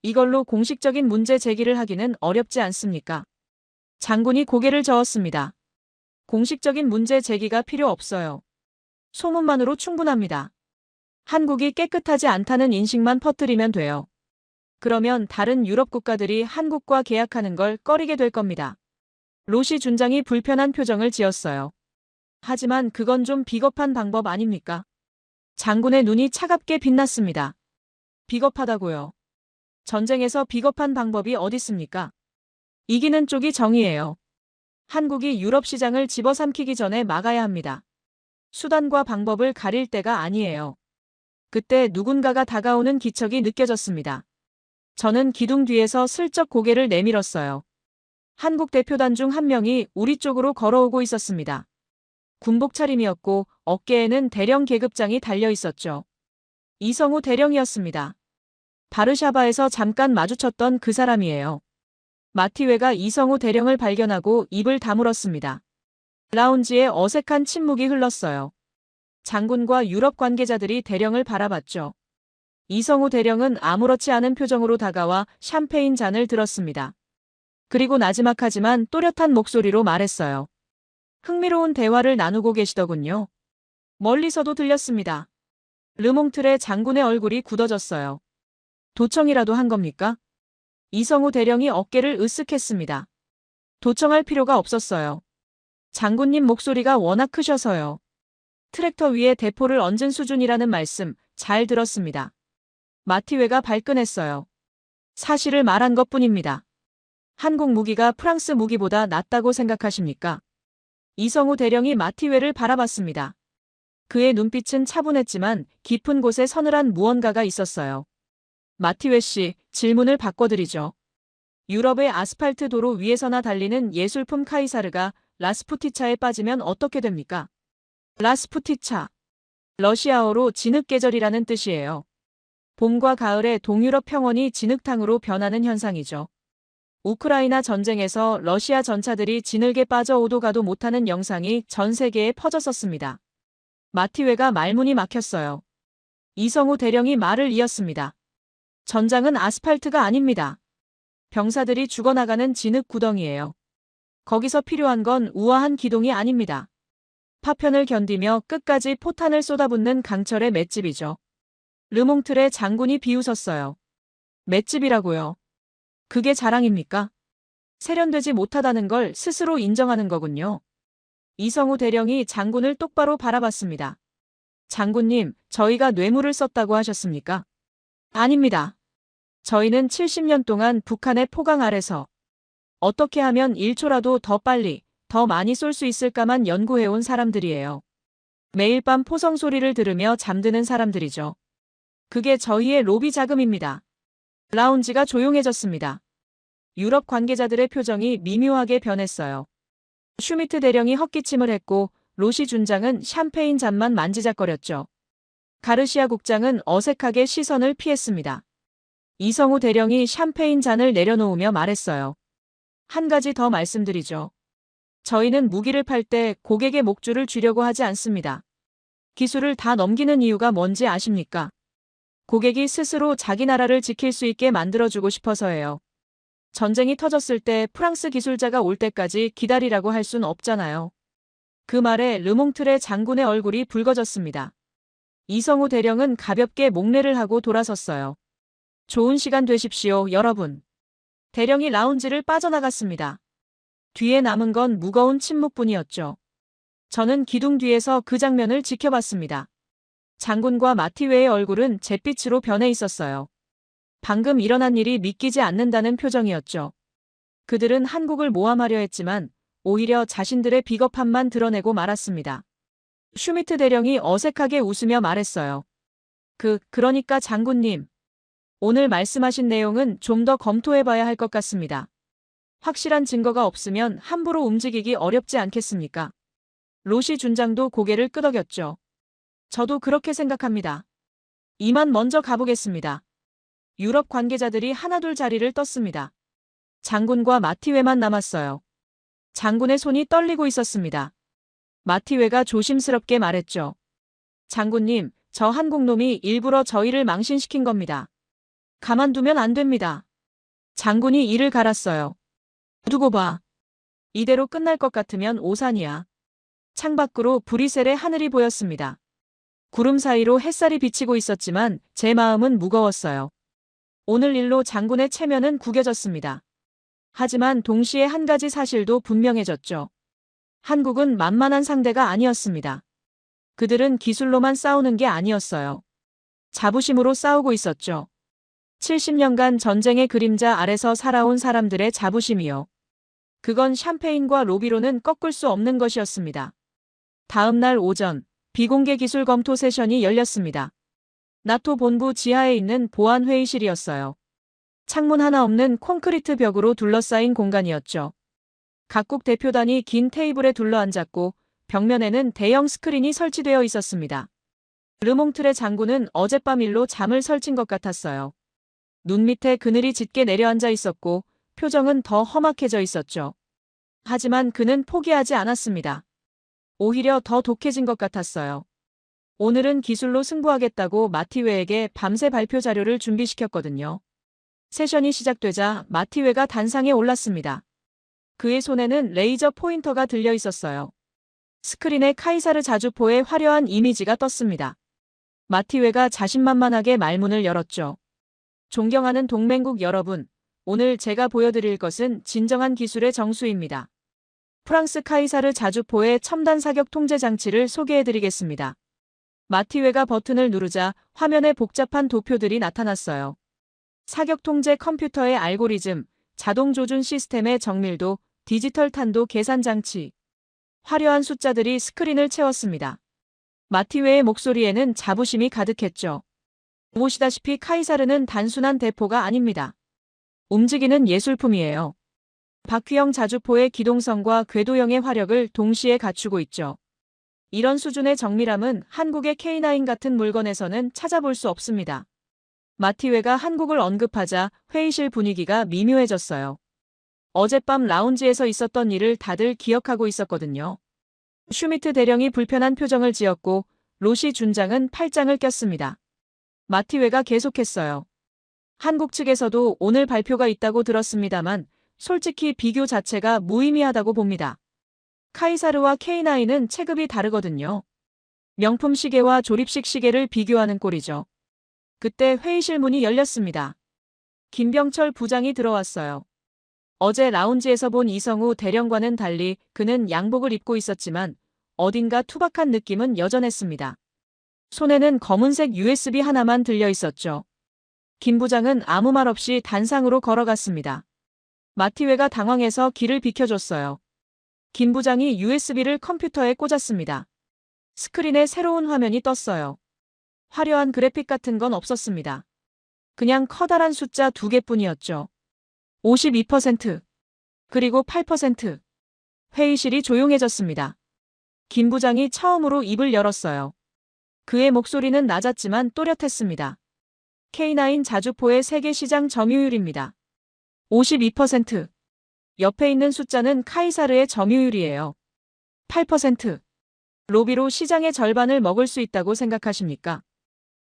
이걸로 공식적인 문제 제기를 하기는 어렵지 않습니까? 장군이 고개를 저었습니다. 공식적인 문제 제기가 필요 없어요. 소문만으로 충분합니다. 한국이 깨끗하지 않다는 인식만 퍼뜨리면 돼요. 그러면 다른 유럽 국가들이 한국과 계약하는 걸 꺼리게 될 겁니다. 로시 준장이 불편한 표정을 지었어요. 하지만 그건 좀 비겁한 방법 아닙니까? 장군의 눈이 차갑게 빛났습니다. 비겁하다고요. 전쟁에서 비겁한 방법이 어딨습니까? 이기는 쪽이 정의예요. 한국이 유럽 시장을 집어삼키기 전에 막아야 합니다. 수단과 방법을 가릴 때가 아니에요. 그때 누군가가 다가오는 기척이 느껴졌습니다. 저는 기둥 뒤에서 슬쩍 고개를 내밀었어요. 한국 대표단 중 한 명이 우리 쪽으로 걸어오고 있었습니다. 군복 차림이었고 어깨에는 대령 계급장이 달려 있었죠. 이성우 대령이었습니다. 바르샤바에서 잠깐 마주쳤던 그 사람이에요. 마티웨가 이성우 대령을 발견하고 입을 다물었습니다. 라운지에 어색한 침묵이 흘렀어요. 장군과 유럽 관계자들이 대령을 바라봤죠. 이성우 대령은 아무렇지 않은 표정으로 다가와 샴페인 잔을 들었습니다. 그리고 나지막하지만 또렷한 목소리로 말했어요. 흥미로운 대화를 나누고 계시더군요. 멀리서도 들렸습니다. 르몽틀의 장군의 얼굴이 굳어졌어요. 도청이라도 한 겁니까? 이성우 대령이 어깨를 으쓱했습니다. 도청할 필요가 없었어요. 장군님 목소리가 워낙 크셔서요. 트랙터 위에 대포를 얹은 수준이라는 말씀 잘 들었습니다. 마티웨가 발끈했어요. 사실을 말한 것뿐입니다. 한국 무기가 프랑스 무기보다 낫다고 생각하십니까? 이성우 대령이 마티웨를 바라봤습니다. 그의 눈빛은 차분했지만 깊은 곳에 서늘한 무언가가 있었어요. 마티웨 씨, 질문을 바꿔드리죠. 유럽의 아스팔트 도로 위에서나 달리는 예술품 카이사르가 라스푸티차에 빠지면 어떻게 됩니까? 라스푸티차. 러시아어로 진흙계절이라는 뜻이에요. 봄과 가을에 동유럽 평원이 진흙탕으로 변하는 현상이죠. 우크라이나 전쟁에서 러시아 전차들이 진흙에 빠져 오도 가도 못하는 영상이 전 세계에 퍼졌었습니다. 마티웨가 말문이 막혔어요. 이성우 대령이 말을 이었습니다. 전장은 아스팔트가 아닙니다. 병사들이 죽어나가는 진흙 구덩이예요. 거기서 필요한 건 우아한 기동이 아닙니다. 파편을 견디며 끝까지 포탄을 쏟아붓는 강철의 맷집이죠. 르몽틀의 장군이 비웃었어요. 맷집이라고요. 그게 자랑입니까? 세련되지 못하다는 걸 스스로 인정하는 거군요. 이성우 대령이 장군을 똑바로 바라봤습니다. 장군님, 저희가 뇌물을 썼다고 하셨습니까? 아닙니다. 저희는 70년 동안 북한의 포강 아래서 어떻게 하면 1초라도 더 빨리, 더 많이 쏠 수 있을까만 연구해온 사람들이에요. 매일 밤 포성 소리를 들으며 잠드는 사람들이죠. 그게 저희의 로비 자금입니다. 라운지가 조용해졌습니다. 유럽 관계자들의 표정이 미묘하게 변했어요. 슈미트 대령이 헛기침을 했고 로시 준장은 샴페인 잔만 만지작거렸죠. 가르시아 국장은 어색하게 시선을 피했습니다. 이성우 대령이 샴페인 잔을 내려놓으며 말했어요. 한 가지 더 말씀드리죠. 저희는 무기를 팔 때 고객의 목줄을 쥐려고 하지 않습니다. 기술을 다 넘기는 이유가 뭔지 아십니까? 고객이 스스로 자기 나라를 지킬 수 있게 만들어주고 싶어서예요. 전쟁이 터졌을 때 프랑스 기술자가 올 때까지 기다리라고 할 순 없잖아요. 그 말에 르몽틀의 장군의 얼굴이 붉어졌습니다. 이성우 대령은 가볍게 목례를 하고 돌아섰어요. 좋은 시간 되십시오, 여러분. 대령이 라운지를 빠져나갔습니다. 뒤에 남은 건 무거운 침묵뿐이었죠. 저는 기둥 뒤에서 그 장면을 지켜봤습니다. 장군과 마티웨의 얼굴은 잿빛으로 변해 있었어요. 방금 일어난 일이 믿기지 않는다는 표정이었죠. 그들은 한국을 모함하려 했지만 오히려 자신들의 비겁함만 드러내고 말았습니다. 슈미트 대령이 어색하게 웃으며 말했어요. 그러니까 장군님. 오늘 말씀하신 내용은 좀 더 검토해봐야 할 것 같습니다. 확실한 증거가 없으면 함부로 움직이기 어렵지 않겠습니까? 로시 준장도 고개를 끄덕였죠. 저도 그렇게 생각합니다. 이만 먼저 가보겠습니다. 유럽 관계자들이 하나둘 자리를 떴습니다. 장군과 마티웨만 남았어요. 장군의 손이 떨리고 있었습니다. 마티웨가 조심스럽게 말했죠. 장군님, 저 한국놈이 일부러 저희를 망신시킨 겁니다. 가만두면 안 됩니다. 장군이 이를 갈았어요. 두고 봐. 이대로 끝날 것 같으면 오산이야. 창밖으로 브뤼셀의 하늘이 보였습니다. 구름 사이로 햇살이 비치고 있었지만 제 마음은 무거웠어요. 오늘 일로 장군의 체면은 구겨졌습니다. 하지만 동시에 한 가지 사실도 분명해졌죠. 한국은 만만한 상대가 아니었습니다. 그들은 기술로만 싸우는 게 아니었어요. 자부심으로 싸우고 있었죠. 70년간 전쟁의 그림자 아래서 살아온 사람들의 자부심이요. 그건 샴페인과 로비로는 꺾을 수 없는 것이었습니다. 다음 날 오전, 비공개 기술 검토 세션이 열렸습니다. 나토 본부 지하에 있는 보안 회의실이었어요. 창문 하나 없는 콘크리트 벽으로 둘러싸인 공간이었죠. 각국 대표단이 긴 테이블에 둘러앉았고 벽면에는 대형 스크린이 설치되어 있었습니다. 르몽트레 장군은 어젯밤 일로 잠을 설친 것 같았어요. 눈 밑에 그늘이 짙게 내려앉아 있었고 표정은 더 험악해져 있었죠. 하지만 그는 포기하지 않았습니다. 오히려 더 독해진 것 같았어요. 오늘은 기술로 승부하겠다고 마티웨에게 밤새 발표 자료를 준비시켰거든요. 세션이 시작되자 마티웨가 단상에 올랐습니다. 그의 손에는 레이저 포인터가 들려 있었어요. 스크린에 카이사르 자주포의 화려한 이미지가 떴습니다. 마티웨가 자신만만하게 말문을 열었죠. 존경하는 동맹국 여러분, 오늘 제가 보여드릴 것은 진정한 기술의 정수입니다. 프랑스 카이사르 자주포의 첨단 사격 통제 장치를 소개해드리겠습니다. 마티웨가 버튼을 누르자 화면에 복잡한 도표들이 나타났어요. 사격 통제 컴퓨터의 알고리즘, 자동 조준 시스템의 정밀도, 디지털 탄도 계산 장치. 화려한 숫자들이 스크린을 채웠습니다. 마티웨의 목소리에는 자부심이 가득했죠. 보시다시피 카이사르는 단순한 대포가 아닙니다. 움직이는 예술품이에요. 바퀴형 자주포의 기동성과 궤도형의 화력을 동시에 갖추고 있죠. 이런 수준의 정밀함은 한국의 K9 같은 물건에서는 찾아볼 수 없습니다. 마티웨가 한국을 언급하자 회의실 분위기가 미묘해졌어요. 어젯밤 라운지에서 있었던 일을 다들 기억하고 있었거든요. 슈미트 대령이 불편한 표정을 지었고 로시 준장은 팔짱을 꼈습니다. 마티웨가 계속했어요. 한국 측에서도 오늘 발표가 있다고 들었습니다만 솔직히 비교 자체가 무의미하다고 봅니다. 카이사르와 K9은 체급이 다르거든요. 명품 시계와 조립식 시계를 비교하는 꼴이죠. 그때 회의실 문이 열렸습니다. 김병철 부장이 들어왔어요. 어제 라운지에서 본 이성우 대령과는 달리 그는 양복을 입고 있었지만 어딘가 투박한 느낌은 여전했습니다. 손에는 검은색 USB 하나만 들려 있었죠. 김 부장은 아무 말 없이 단상으로 걸어갔습니다. 마티웨가 당황해서 길을 비켜줬어요. 김 부장이 USB를 컴퓨터에 꽂았습니다. 스크린에 새로운 화면이 떴어요. 화려한 그래픽 같은 건 없었습니다. 그냥 커다란 숫자 2개뿐이었죠. 52%, 그리고 8%. 회의실이 조용해졌습니다. 김 부장이 처음으로 입을 열었어요. 그의 목소리는 낮았지만 또렷했습니다. K9 자주포의 세계 시장 점유율입니다. 52%. 옆에 있는 숫자는 카이사르의 점유율이에요. 8%. 로비로 시장의 절반을 먹을 수 있다고 생각하십니까?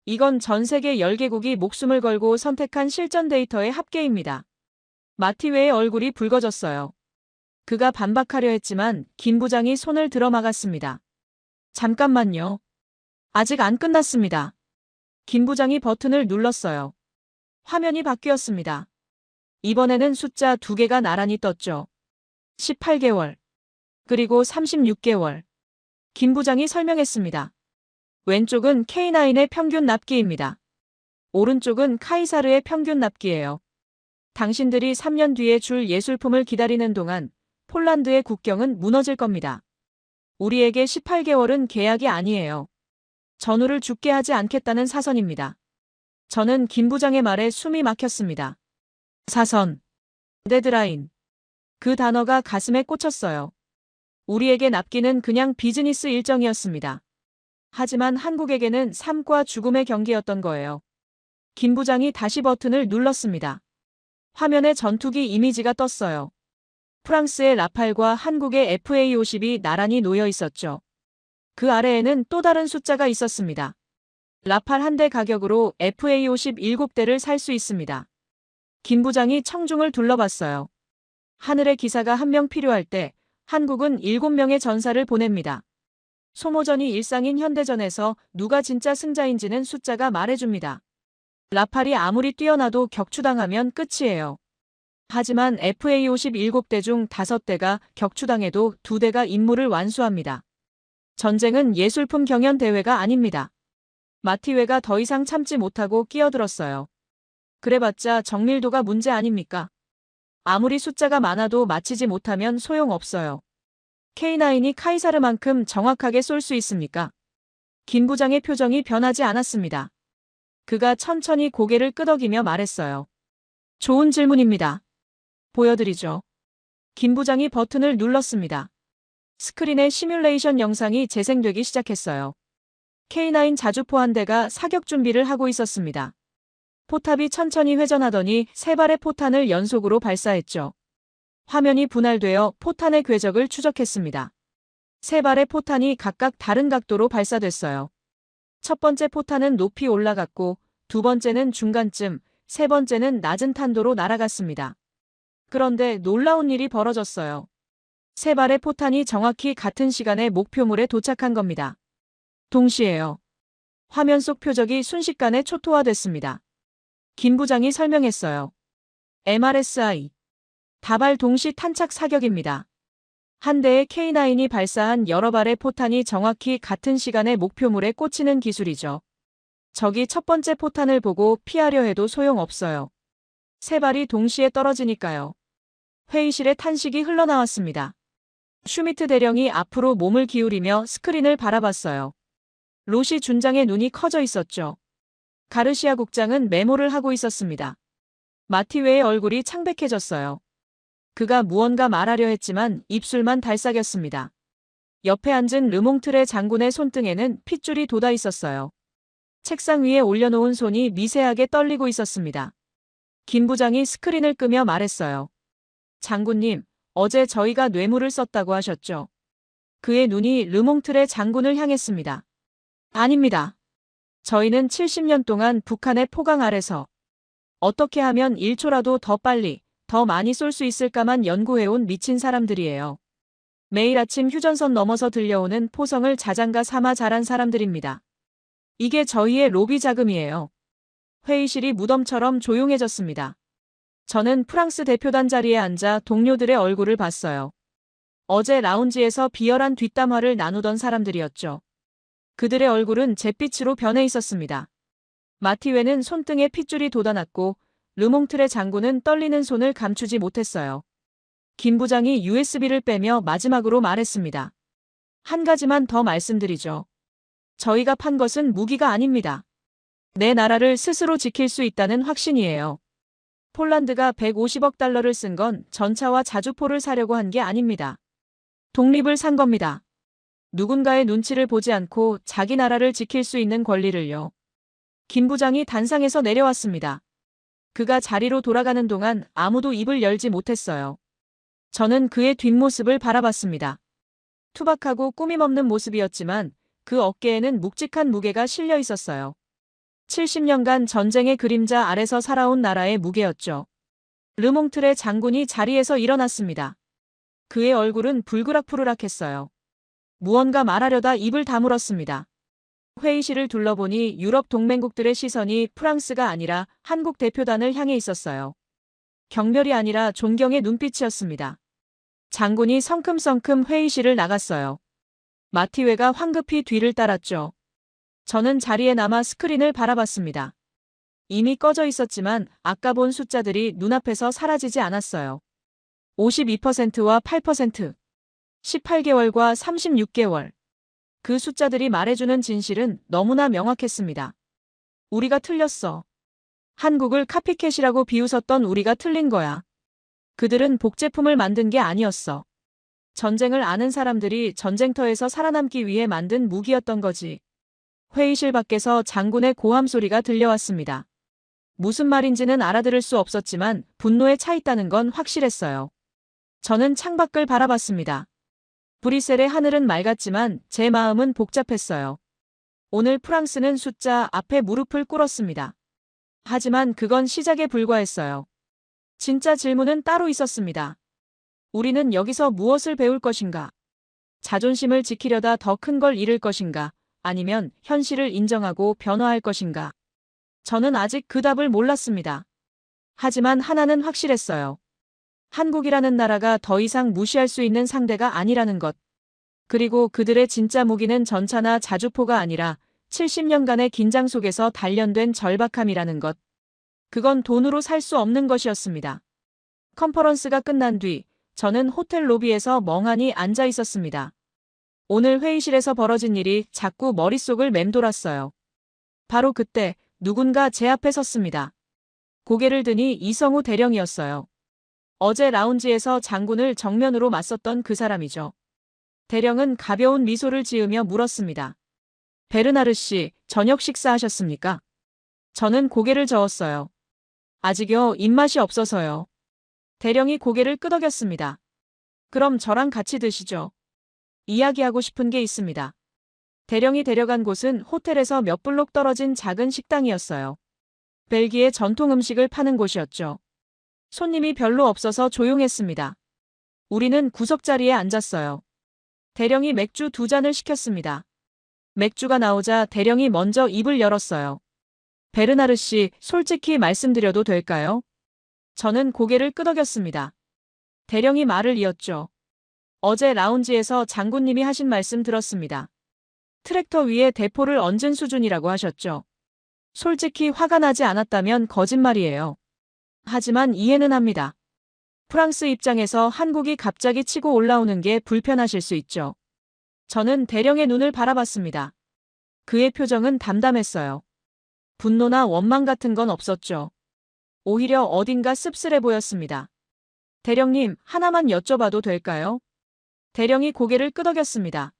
이건 전 세계 10개국이 목숨을 걸고 선택한 실전 데이터의 합계입니다. 마티웨의 얼굴이 붉어졌어요. 그가 반박하려 했지만 김 부장이 손을 들어 막았습니다. 잠깐만요. 아직 안 끝났습니다. 김 부장이 버튼을 눌렀어요. 화면이 바뀌었습니다. 이번에는 숫자 2개가 나란히 떴죠. 18개월. 그리고 36개월. 김 부장이 설명했습니다. 왼쪽은 K9의 평균 납기입니다. 오른쪽은 카이사르의 평균 납기예요. 당신들이 3년 뒤에 줄 예술품을 기다리는 동안 폴란드의 국경은 무너질 겁니다. 우리에게 18개월은 계약이 아니에요. 전우를 죽게 하지 않겠다는 사선입니다. 저는 김 부장의 말에 숨이 막혔습니다. 사선. 데드라인. 그 단어가 가슴에 꽂혔어요. 우리에게 납기는 그냥 비즈니스 일정이었습니다. 하지만 한국에게는 삶과 죽음의 경기였던 거예요. 김 부장이 다시 버튼을 눌렀습니다. 화면에 전투기 이미지가 떴어요. 프랑스의 라팔과 한국의 FA-50이 나란히 놓여 있었죠. 그 아래에는 또 다른 숫자가 있었습니다. 라팔 한 대 가격으로 FA-50 7대를 살 수 있습니다. 김 부장이 청중을 둘러봤어요. 하늘의 기사가 한 명 필요할 때 한국은 7명의 전사를 보냅니다. 소모전이 일상인 현대전에서 누가 진짜 승자인지는 숫자가 말해줍니다. 라팔이 아무리 뛰어나도 격추당하면 끝이에요. 하지만 FA-50 7대 중 5대가 격추당해도 2대가 임무를 완수합니다. 전쟁은 예술품 경연 대회가 아닙니다. 마티웨가 더 이상 참지 못하고 끼어들었어요. 그래봤자 정밀도가 문제 아닙니까? 아무리 숫자가 많아도 맞히지 못하면 소용없어요. K9이 카이사르만큼 정확하게 쏠 수 있습니까? 김 부장의 표정이 변하지 않았습니다. 그가 천천히 고개를 끄덕이며 말했어요. 좋은 질문입니다. 보여드리죠. 김 부장이 버튼을 눌렀습니다. 스크린에 시뮬레이션 영상이 재생되기 시작했어요. K9 자주포 한 대가 사격 준비를 하고 있었습니다. 포탑이 천천히 회전하더니 3발의 포탄을 연속으로 발사했죠. 화면이 분할되어 포탄의 궤적을 추적했습니다. 3발의 포탄이 각각 다른 각도로 발사됐어요. 첫 번째 포탄은 높이 올라갔고, 두 번째는 중간쯤, 세 번째는 낮은 탄도로 날아갔습니다. 그런데 놀라운 일이 벌어졌어요. 3발의 포탄이 정확히 같은 시간에 목표물에 도착한 겁니다. 동시에요. 화면 속 표적이 순식간에 초토화됐습니다. 김 부장이 설명했어요. MRSI. 다발 동시 탄착 사격입니다. 한 대의 K9이 발사한 여러 발의 포탄이 정확히 같은 시간에 목표물에 꽂히는 기술이죠. 적이 첫 번째 포탄을 보고 피하려 해도 소용없어요. 3발이 동시에 떨어지니까요. 회의실에 탄식이 흘러나왔습니다. 슈미트 대령이 앞으로 몸을 기울이며 스크린을 바라봤어요. 로시 준장의 눈이 커져 있었죠. 가르시아 국장은 메모를 하고 있었습니다. 마티웨의 얼굴이 창백해졌어요. 그가 무언가 말하려 했지만 입술만 달싹였습니다. 옆에 앉은 르몽트레 장군의 손등에는 핏줄이 돋아 있었어요. 책상 위에 올려놓은 손이 미세하게 떨리고 있었습니다. 김 부장이 스크린을 끄며 말했어요. 장군님, 어제 저희가 뇌물을 썼다고 하셨죠? 그의 눈이 르몽트레 장군을 향했습니다. 아닙니다. 저희는 70년 동안 북한의 포강 아래서 어떻게 하면 1초라도 더 빨리, 더 많이 쏠 수 있을까만 연구해온 미친 사람들이에요. 매일 아침 휴전선 넘어서 들려오는 포성을 자장가 삼아 자란 사람들입니다. 이게 저희의 로비 자금이에요. 회의실이 무덤처럼 조용해졌습니다. 저는 프랑스 대표단 자리에 앉아 동료들의 얼굴을 봤어요. 어제 라운지에서 비열한 뒷담화를 나누던 사람들이었죠. 그들의 얼굴은 잿빛으로 변해 있었습니다. 마티웨는 손등에 핏줄이 돋아났고 르몽트레 장군은 떨리는 손을 감추지 못했어요. 김 부장이 USB를 빼며 마지막으로 말했습니다. 한 가지만 더 말씀드리죠. 저희가 판 것은 무기가 아닙니다. 내 나라를 스스로 지킬 수 있다는 확신이에요. 폴란드가 150억 달러를 쓴 건 전차와 자주포를 사려고 한 게 아닙니다. 독립을 산 겁니다. 누군가의 눈치를 보지 않고 자기 나라를 지킬 수 있는 권리를요. 김 부장이 단상에서 내려왔습니다. 그가 자리로 돌아가는 동안 아무도 입을 열지 못했어요. 저는 그의 뒷모습을 바라봤습니다. 투박하고 꾸밈없는 모습이었지만 그 어깨에는 묵직한 무게가 실려 있었어요. 70년간 전쟁의 그림자 아래서 살아온 나라의 무게였죠. 르몽트레 장군이 자리에서 일어났습니다. 그의 얼굴은 불그락푸르락했어요. 무언가 말하려다 입을 다물었습니다. 회의실을 둘러보니 유럽 동맹국들의 시선이 프랑스가 아니라 한국 대표단을 향해 있었어요. 경멸이 아니라 존경의 눈빛이었습니다. 장군이 성큼성큼 회의실을 나갔어요. 마티웨가 황급히 뒤를 따랐죠. 저는 자리에 남아 스크린을 바라봤습니다. 이미 꺼져 있었지만 아까 본 숫자들이 눈앞에서 사라지지 않았어요. 52%와 8%, 18개월과 36개월. 그 숫자들이 말해주는 진실은 너무나 명확했습니다. 우리가 틀렸어. 한국을 카피캣이라고 비웃었던 우리가 틀린 거야. 그들은 복제품을 만든 게 아니었어. 전쟁을 아는 사람들이 전쟁터에서 살아남기 위해 만든 무기였던 거지. 회의실 밖에서 장군의 고함 소리가 들려왔습니다. 무슨 말인지는 알아들을 수 없었지만 분노에 차 있다는 건 확실했어요. 저는 창밖을 바라봤습니다. 브뤼셀의 하늘은 맑았지만 제 마음은 복잡했어요. 오늘 프랑스는 숫자 앞에 무릎을 꿇었습니다. 하지만 그건 시작에 불과했어요. 진짜 질문은 따로 있었습니다. 우리는 여기서 무엇을 배울 것인가? 자존심을 지키려다 더 큰 걸 잃을 것인가? 아니면 현실을 인정하고 변화할 것인가? 저는 아직 그 답을 몰랐습니다. 하지만 하나는 확실했어요. 한국이라는 나라가 더 이상 무시할 수 있는 상대가 아니라는 것. 그리고 그들의 진짜 무기는 전차나 자주포가 아니라 70년간의 긴장 속에서 단련된 절박함이라는 것. 그건 돈으로 살 수 없는 것이었습니다. 컨퍼런스가 끝난 뒤 저는 호텔 로비에서 멍하니 앉아 있었습니다. 오늘 회의실에서 벌어진 일이 자꾸 머릿속을 맴돌았어요. 바로 그때 누군가 제 앞에 섰습니다. 고개를 드니 이성우 대령이었어요. 어제 라운지에서 장군을 정면으로 맞섰던 그 사람이죠. 대령은 가벼운 미소를 지으며 물었습니다. 베르나르 씨, 저녁 식사하셨습니까? 저는 고개를 저었어요. 아직요, 입맛이 없어서요. 대령이 고개를 끄덕였습니다. 그럼 저랑 같이 드시죠. 이야기하고 싶은 게 있습니다. 대령이 데려간 곳은 호텔에서 몇 블록 떨어진 작은 식당이었어요. 벨기에 전통 음식을 파는 곳이었죠. 손님이 별로 없어서 조용했습니다. 우리는 구석자리에 앉았어요. 대령이 맥주 2잔을 시켰습니다. 맥주가 나오자 대령이 먼저 입을 열었어요. 베르나르 씨, 솔직히 말씀드려도 될까요? 저는 고개를 끄덕였습니다. 대령이 말을 이었죠. 어제 라운지에서 장군님이 하신 말씀 들었습니다. 트랙터 위에 대포를 얹은 수준이라고 하셨죠. 솔직히 화가 나지 않았다면 거짓말이에요. 하지만 이해는 합니다. 프랑스 입장에서 한국이 갑자기 치고 올라오는 게 불편하실 수 있죠. 저는 대령의 눈을 바라봤습니다. 그의 표정은 담담했어요. 분노나 원망 같은 건 없었죠. 오히려 어딘가 씁쓸해 보였습니다. 대령님, 하나만 여쭤봐도 될까요? 대령이 고개를 끄덕였습니다.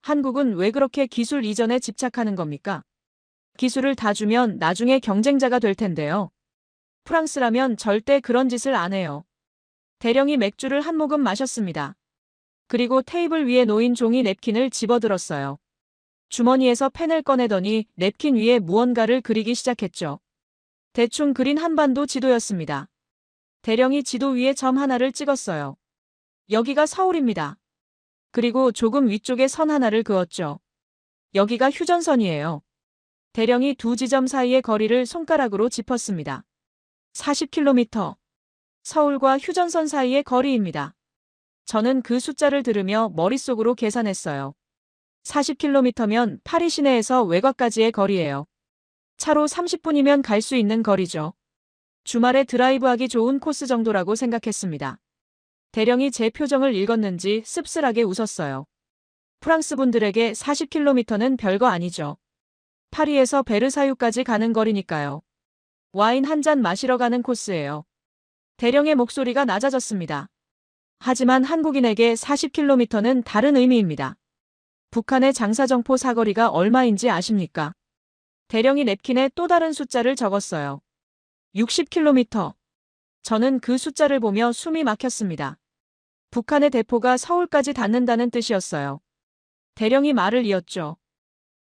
한국은 왜 그렇게 기술 이전에 집착하는 겁니까? 기술을 다 주면 나중에 경쟁자가 될 텐데요. 프랑스라면 절대 그런 짓을 안 해요. 대령이 맥주를 한 모금 마셨습니다. 그리고 테이블 위에 놓인 종이 냅킨을 집어들었어요. 주머니에서 펜을 꺼내더니 냅킨 위에 무언가를 그리기 시작했죠. 대충 그린 한반도 지도였습니다. 대령이 지도 위에 점 하나를 찍었어요. 여기가 서울입니다. 그리고 조금 위쪽에 선 하나를 그었죠. 여기가 휴전선이에요. 대령이 두 지점 사이의 거리를 손가락으로 짚었습니다. 40km. 서울과 휴전선 사이의 거리입니다. 저는 그 숫자를 들으며 머릿속으로 계산했어요. 40km면 파리 시내에서 외곽까지의 거리예요. 차로 30분이면 갈 수 있는 거리죠. 주말에 드라이브하기 좋은 코스 정도라고 생각했습니다. 대령이 제 표정을 읽었는지 씁쓸하게 웃었어요. 프랑스 분들에게 40km는 별거 아니죠. 파리에서 베르사유까지 가는 거리니까요. 와인 한 잔 마시러 가는 코스예요. 대령의 목소리가 낮아졌습니다. 하지만 한국인에게 40km는 다른 의미입니다. 북한의 장사정포 사거리가 얼마인지 아십니까? 대령이 냅킨에 또 다른 숫자를 적었어요. 60km. 저는 그 숫자를 보며 숨이 막혔습니다. 북한의 대포가 서울까지 닿는다는 뜻이었어요. 대령이 말을 이었죠.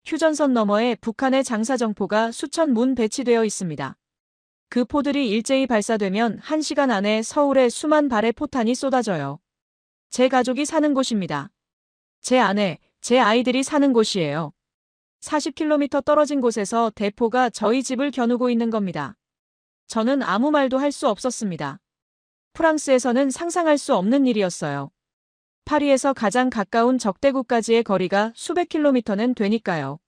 휴전선 너머에 북한의 장사정포가 수천 문 배치되어 있습니다. 그 포들이 일제히 발사되면 1시간 안에 서울에 수만 발의 포탄이 쏟아져요. 제 가족이 사는 곳입니다. 제 아내, 제 아이들이 사는 곳이에요. 40km 떨어진 곳에서 대포가 저희 집을 겨누고 있는 겁니다. 저는 아무 말도 할 수 없었습니다. 프랑스에서는 상상할 수 없는 일이었어요. 파리에서 가장 가까운 적대국까지의 거리가 수백 킬로미터는 되니까요.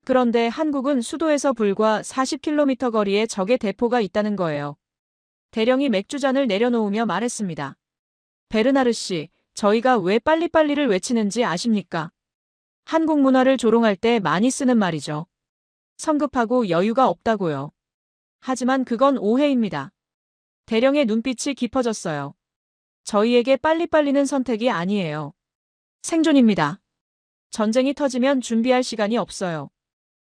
그런데 한국은 수도에서 불과 40km 거리에 적의 대포가 있다는 거예요. 대령이 맥주잔을 내려놓으며 말했습니다. 베르나르 씨, 저희가 왜 빨리빨리를 외치는지 아십니까? 한국 문화를 조롱할 때 많이 쓰는 말이죠. 성급하고 여유가 없다고요. 하지만 그건 오해입니다. 대령의 눈빛이 깊어졌어요. 저희에게 빨리빨리는 선택이 아니에요. 생존입니다. 전쟁이 터지면 준비할 시간이 없어요.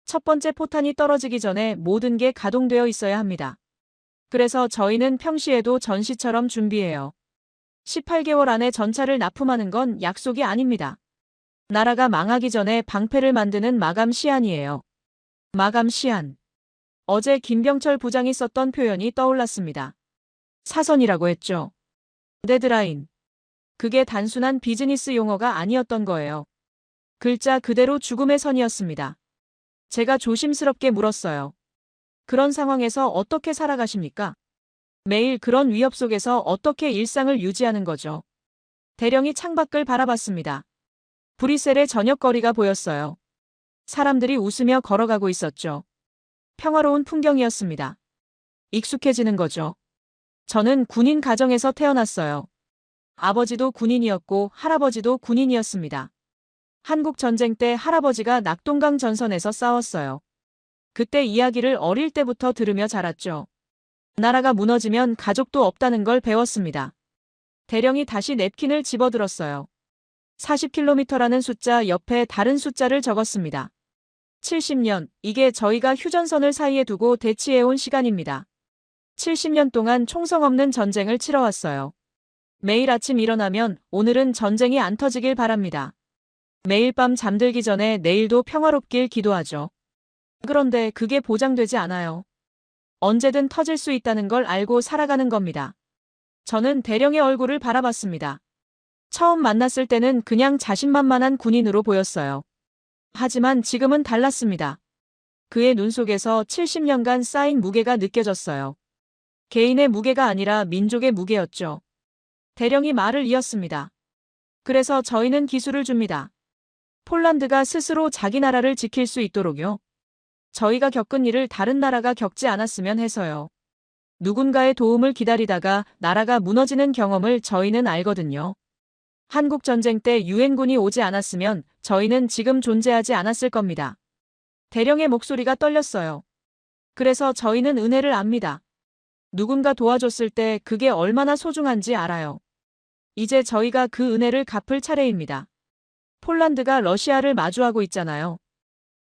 첫 번째 포탄이 떨어지기 전에 모든 게 가동되어 있어야 합니다. 그래서 저희는 평시에도 전시처럼 준비해요. 18개월 안에 전차를 납품하는 건 약속이 아닙니다. 나라가 망하기 전에 방패를 만드는 마감 시한이에요. 마감 시한. 어제 김병철 부장이 썼던 표현이 떠올랐습니다. 사선이라고 했죠. 데드라인. 그게 단순한 비즈니스 용어가 아니었던 거예요. 글자 그대로 죽음의 선이었습니다. 제가 조심스럽게 물었어요. 그런 상황에서 어떻게 살아가십니까? 매일 그런 위협 속에서 어떻게 일상을 유지하는 거죠? 대령이 창밖을 바라봤습니다. 브뤼셀의 저녁거리가 보였어요. 사람들이 웃으며 걸어가고 있었죠. 평화로운 풍경이었습니다. 익숙해지는 거죠. 저는 군인 가정에서 태어났어요. 아버지도 군인이었고 할아버지도 군인이었습니다. 한국 전쟁 때 할아버지가 낙동강 전선에서 싸웠어요. 그때 이야기를 어릴 때부터 들으며 자랐죠. 나라가 무너지면 가족도 없다는 걸 배웠습니다. 대령이 다시 냅킨을 집어들었어요. 40km라는 숫자 옆에 다른 숫자를 적었습니다. 70년, 이게 저희가 휴전선을 사이에 두고 대치해온 시간입니다. 70년 동안 총성 없는 전쟁을 치러왔어요. 매일 아침 일어나면 오늘은 전쟁이 안 터지길 바랍니다. 매일 밤 잠들기 전에 내일도 평화롭길 기도하죠. 그런데 그게 보장되지 않아요. 언제든 터질 수 있다는 걸 알고 살아가는 겁니다. 저는 대령의 얼굴을 바라봤습니다. 처음 만났을 때는 그냥 자신만만한 군인으로 보였어요. 하지만 지금은 달랐습니다. 그의 눈 속에서 70년간 쌓인 무게가 느껴졌어요. 개인의 무게가 아니라 민족의 무게였죠. 대령이 말을 이었습니다. 그래서 저희는 기술을 줍니다. 폴란드가 스스로 자기 나라를 지킬 수 있도록요. 저희가 겪은 일을 다른 나라가 겪지 않았으면 해서요. 누군가의 도움을 기다리다가 나라가 무너지는 경험을 저희는 알거든요. 한국 전쟁 때 유엔군이 오지 않았으면 저희는 지금 존재하지 않았을 겁니다. 대령의 목소리가 떨렸어요. 그래서 저희는 은혜를 압니다. 누군가 도와줬을 때 그게 얼마나 소중한지 알아요. 이제 저희가 그 은혜를 갚을 차례입니다. 폴란드가 러시아를 마주하고 있잖아요.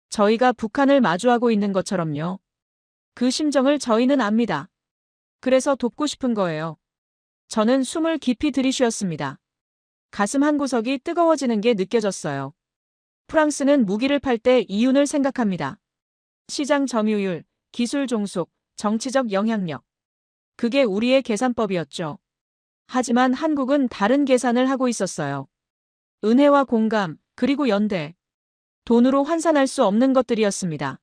저희가 북한을 마주하고 있는 것처럼요. 그 심정을 저희는 압니다. 그래서 돕고 싶은 거예요. 저는 숨을 깊이 들이쉬었습니다. 가슴 한구석이 뜨거워지는 게 느껴졌어요. 프랑스는 무기를 팔 때 이윤을 생각합니다. 시장 점유율, 기술 종속, 정치적 영향력. 그게 우리의 계산법이었죠. 하지만 한국은 다른 계산을 하고 있었어요. 은혜와 공감, 그리고 연대. 돈으로 환산할 수 없는 것들이었습니다.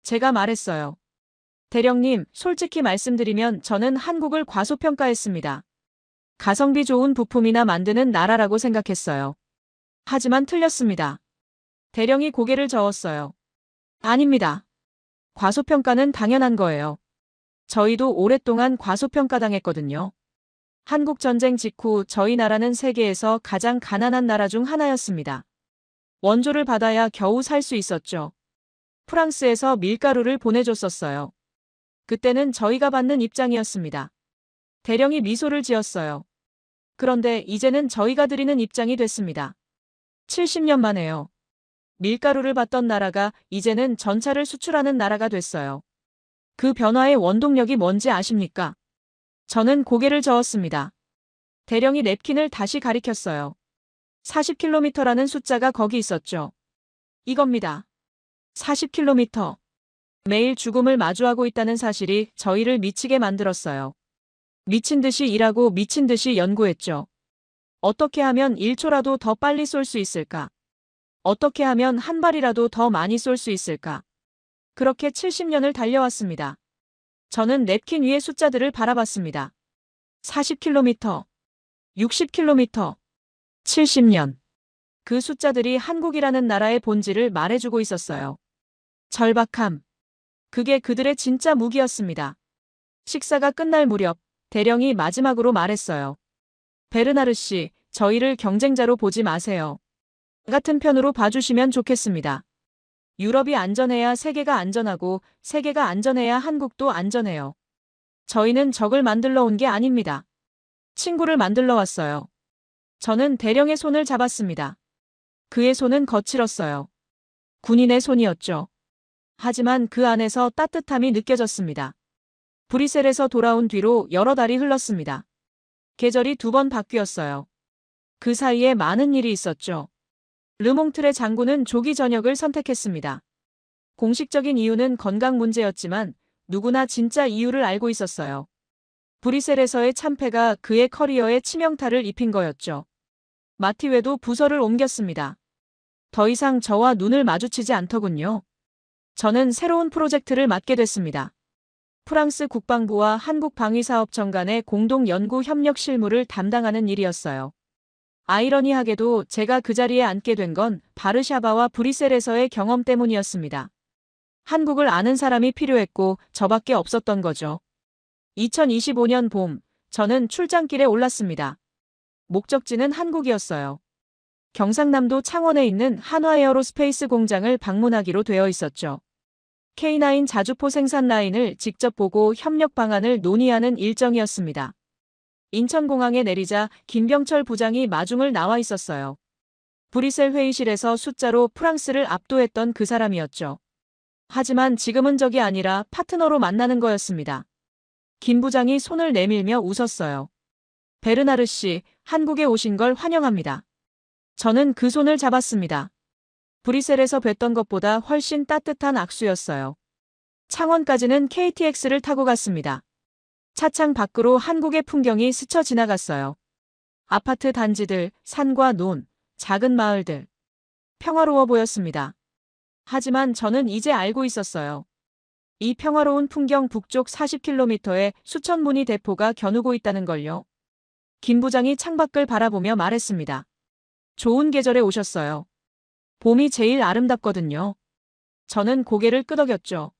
제가 말했어요. 대령님, 솔직히 말씀드리면 저는 한국을 과소평가했습니다. 가성비 좋은 부품이나 만드는 나라라고 생각했어요. 하지만 틀렸습니다. 대령이 고개를 저었어요. 아닙니다. 과소평가는 당연한 거예요. 저희도 오랫동안 과소평가당했거든요. 한국 전쟁 직후 저희 나라는 세계에서 가장 가난한 나라 중 하나였습니다. 원조를 받아야 겨우 살 수 있었죠. 프랑스에서 밀가루를 보내줬었어요. 그때는 저희가 받는 입장이었습니다. 대령이 미소를 지었어요. 그런데 이제는 저희가 드리는 입장이 됐습니다. 70년 만에요. 밀가루를 받던 나라가 이제는 전차를 수출하는 나라가 됐어요. 그 변화의 원동력이 뭔지 아십니까? 저는 고개를 저었습니다. 대령이 냅킨을 다시 가리켰어요. 40km라는 숫자가 거기 있었죠. 이겁니다. 40km. 매일 죽음을 마주하고 있다는 사실이 저희를 미치게 만들었어요. 미친 듯이 일하고 미친 듯이 연구했죠. 어떻게 하면 1초라도 더 빨리 쏠 수 있을까? 어떻게 하면 한 발이라도 더 많이 쏠 수 있을까? 그렇게 70년을 달려왔습니다. 저는 냅킨 위의 숫자들을 바라봤습니다. 40km, 60km, 70년. 그 숫자들이 한국이라는 나라의 본질을 말해주고 있었어요. 절박함. 그게 그들의 진짜 무기였습니다. 식사가 끝날 무렵 대령이 마지막으로 말했어요. 베르나르 씨, 저희를 경쟁자로 보지 마세요. 같은 편으로 봐주시면 좋겠습니다. 유럽이 안전해야 세계가 안전하고 세계가 안전해야 한국도 안전해요. 저희는 적을 만들러 온 게 아닙니다. 친구를 만들러 왔어요. 저는 대령의 손을 잡았습니다. 그의 손은 거칠었어요. 군인의 손이었죠. 하지만 그 안에서 따뜻함이 느껴졌습니다. 브뤼셀에서 돌아온 뒤로 여러 달이 흘렀습니다. 계절이 2번 바뀌었어요. 그 사이에 많은 일이 있었죠. 르몽트레 장군은 조기 전역을 선택했습니다. 공식적인 이유는 건강 문제였지만 누구나 진짜 이유를 알고 있었어요. 브뤼셀에서의 참패가 그의 커리어에 치명타를 입힌 거였죠. 마티웨도 부서를 옮겼습니다. 더 이상 저와 눈을 마주치지 않더군요. 저는 새로운 프로젝트를 맡게 됐습니다. 프랑스 국방부와 한국방위사업청 간의 공동 연구 협력 실무를 담당하는 일이었어요. 아이러니하게도 제가 그 자리에 앉게 된 건 바르샤바와 브뤼셀에서의 경험 때문이었습니다. 한국을 아는 사람이 필요했고 저밖에 없었던 거죠. 2025년 봄, 저는 출장길에 올랐습니다. 목적지는 한국이었어요. 경상남도 창원에 있는 한화에어로스페이스 공장을 방문하기로 되어 있었죠. K9 자주포 생산 라인을 직접 보고 협력 방안을 논의하는 일정이었습니다. 인천공항에 내리자 김병철 부장이 마중을 나와 있었어요. 브뤼셀 회의실에서 숫자로 프랑스를 압도했던 그 사람이었죠. 하지만 지금은 적이 아니라 파트너로 만나는 거였습니다. 김 부장이 손을 내밀며 웃었어요. 베르나르 씨, 한국에 오신 걸 환영합니다. 저는 그 손을 잡았습니다. 브뤼셀에서 뵀던 것보다 훨씬 따뜻한 악수였어요. 창원까지는 KTX를 타고 갔습니다. 차창 밖으로 한국의 풍경이 스쳐 지나갔어요. 아파트 단지들, 산과 논, 작은 마을들. 평화로워 보였습니다. 하지만 저는 이제 알고 있었어요. 이 평화로운 풍경 북쪽 40km에 수천 문의 대포가 겨누고 있다는 걸요. 김 부장이 창밖을 바라보며 말했습니다. 좋은 계절에 오셨어요. 봄이 제일 아름답거든요. 저는 고개를 끄덕였죠.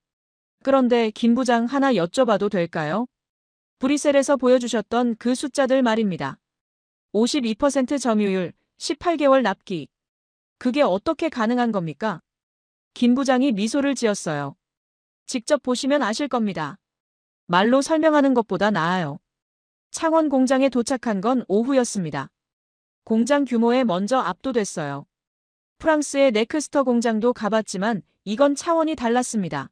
그런데 김 부장 하나 여쭤봐도 될까요? 브뤼셀에서 보여주셨던 그 숫자들 말입니다. 52% 점유율, 18개월 납기. 그게 어떻게 가능한 겁니까? 김 부장이 미소를 지었어요. 직접 보시면 아실 겁니다. 말로 설명하는 것보다 나아요. 창원 공장에 도착한 건 오후였습니다. 공장 규모에 먼저 압도됐어요. 프랑스의 넥스터 공장도 가봤지만 이건 차원이 달랐습니다.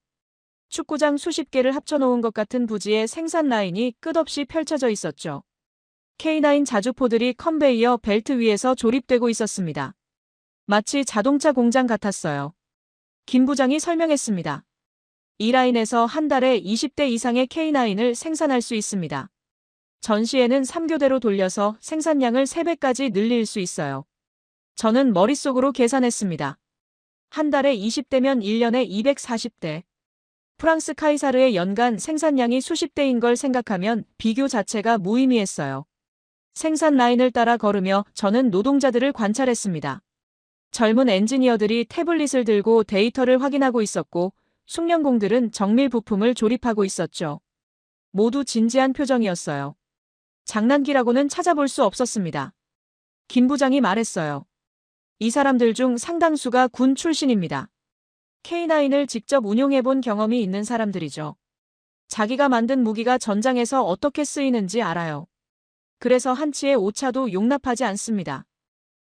축구장 수십 개를 합쳐놓은 것 같은 부지에 생산 라인이 끝없이 펼쳐져 있었죠. K9 자주포들이 컨베이어 벨트 위에서 조립되고 있었습니다. 마치 자동차 공장 같았어요. 김 부장이 설명했습니다. 이 라인에서 한 달에 20대 이상의 K9을 생산할 수 있습니다. 전시에는 3교대로 돌려서 생산량을 3배까지 늘릴 수 있어요. 저는 머릿속으로 계산했습니다. 한 달에 20대면 1년에 240대. 프랑스 카이사르의 연간 생산량이 수십 대인 걸 생각하면 비교 자체가 무의미했어요. 생산 라인을 따라 걸으며 저는 노동자들을 관찰했습니다. 젊은 엔지니어들이 태블릿을 들고 데이터를 확인하고 있었고 숙련공들은 정밀 부품을 조립하고 있었죠. 모두 진지한 표정이었어요. 장난기라고는 찾아볼 수 없었습니다. 김 부장이 말했어요. 이 사람들 중 상당수가 군 출신입니다. K9을 직접 운용해본 경험이 있는 사람들이죠. 자기가 만든 무기가 전장에서 어떻게 쓰이는지 알아요. 그래서 한치의 오차도 용납하지 않습니다.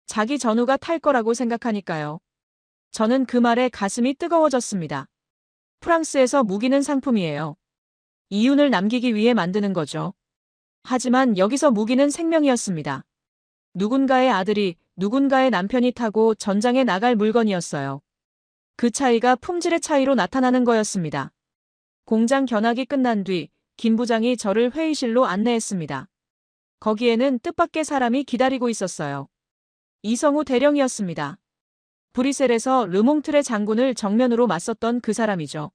자기 전우가 탈 거라고 생각하니까요. 저는 그 말에 가슴이 뜨거워졌습니다. 프랑스에서 무기는 상품이에요. 이윤을 남기기 위해 만드는 거죠. 하지만 여기서 무기는 생명이었습니다. 누군가의 아들이, 누군가의 남편이 타고 전장에 나갈 물건이었어요. 그 차이가 품질의 차이로 나타나는 거였습니다. 공장 견학이 끝난 뒤 김 부장이 저를 회의실로 안내했습니다. 거기에는 뜻밖의 사람이 기다리고 있었어요. 이성우 대령이었습니다. 브뤼셀에서 르몽트레 장군을 정면으로 맞섰던 그 사람이죠.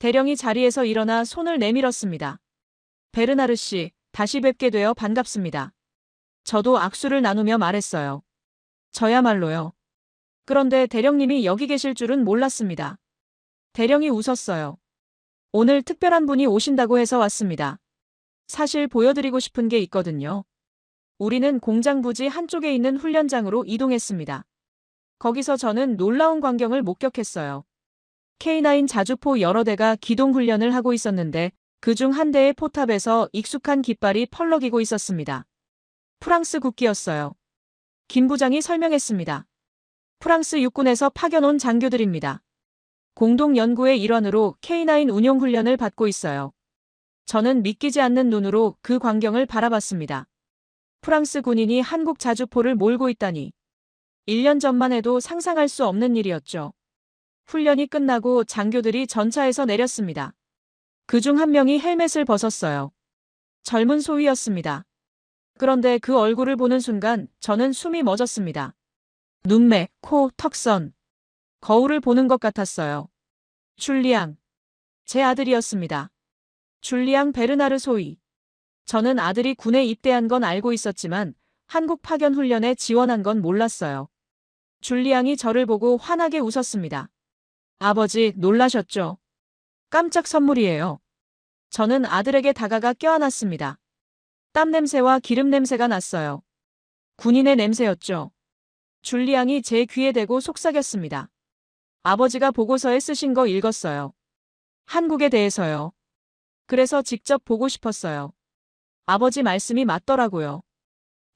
대령이 자리에서 일어나 손을 내밀었습니다. 베르나르 씨, 다시 뵙게 되어 반갑습니다. 저도 악수를 나누며 말했어요. 저야말로요. 그런데 대령님이 여기 계실 줄은 몰랐습니다. 대령이 웃었어요. 오늘 특별한 분이 오신다고 해서 왔습니다. 사실 보여드리고 싶은 게 있거든요. 우리는 공장 부지 한쪽에 있는 훈련장으로 이동했습니다. 거기서 저는 놀라운 광경을 목격했어요. K9 자주포 여러 대가 기동 훈련을 하고 있었는데 그중 한 대의 포탑에서 익숙한 깃발이 펄럭이고 있었습니다. 프랑스 국기였어요. 김 부장이 설명했습니다. 프랑스 육군에서 파견 온 장교들입니다. 공동 연구의 일환으로 K9 운용 훈련을 받고 있어요. 저는 믿기지 않는 눈으로 그 광경을 바라봤습니다. 프랑스 군인이 한국 자주포를 몰고 있다니. 1년 전만 해도 상상할 수 없는 일이었죠. 훈련이 끝나고 장교들이 전차에서 내렸습니다. 그중 한 명이 헬멧을 벗었어요. 젊은 소위였습니다. 그런데 그 얼굴을 보는 순간 저는 숨이 멎었습니다. 눈매, 코, 턱선. 거울을 보는 것 같았어요. 줄리앙. 제 아들이었습니다. 줄리앙 베르나르 소위. 저는 아들이 군에 입대한 건 알고 있었지만 한국 파견 훈련에 지원한 건 몰랐어요. 줄리앙이 저를 보고 환하게 웃었습니다. 아버지, 놀라셨죠? 깜짝 선물이에요. 저는 아들에게 다가가 껴안았습니다. 땀 냄새와 기름 냄새가 났어요. 군인의 냄새였죠. 줄리앙이 제 귀에 대고 속삭였습니다. 아버지가 보고서에 쓰신 거 읽었어요. 한국에 대해서요. 그래서 직접 보고 싶었어요. 아버지 말씀이 맞더라고요.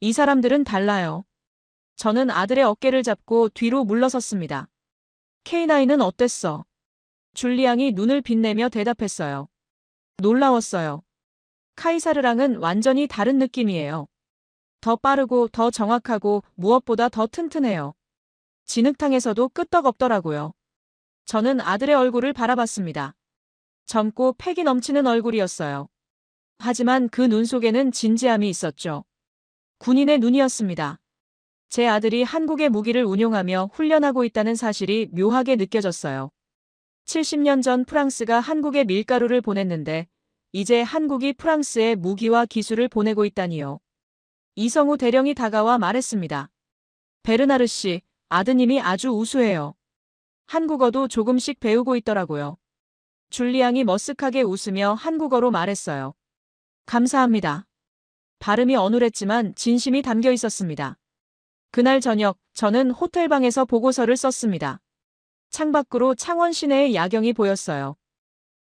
이 사람들은 달라요. 저는 아들의 어깨를 잡고 뒤로 물러섰습니다. K9은 어땠어? 줄리앙이 눈을 빛내며 대답했어요. 놀라웠어요. 카이사르랑은 완전히 다른 느낌이에요. 더 빠르고 더 정확하고 무엇보다 더 튼튼해요. 진흙탕에서도 끄떡없더라고요. 저는 아들의 얼굴을 바라봤습니다. 젊고 패기 넘치는 얼굴이었어요. 하지만 그 눈 속에는 진지함이 있었죠. 군인의 눈이었습니다. 제 아들이 한국의 무기를 운용하며 훈련하고 있다는 사실이 묘하게 느껴졌어요. 70년 전 프랑스가 한국에 밀가루를 보냈는데 이제 한국이 프랑스에 무기와 기술을 보내고 있다니요. 이성우 대령이 다가와 말했습니다. 베르나르 씨, 아드님이 아주 우수해요. 한국어도 조금씩 배우고 있더라고요. 줄리앙이 머쓱하게 웃으며 한국어로 말했어요. 감사합니다. 발음이 어눌했지만 진심이 담겨 있었습니다. 그날 저녁 저는 호텔방에서 보고서를 썼습니다. 창밖으로 창원 시내의 야경이 보였어요.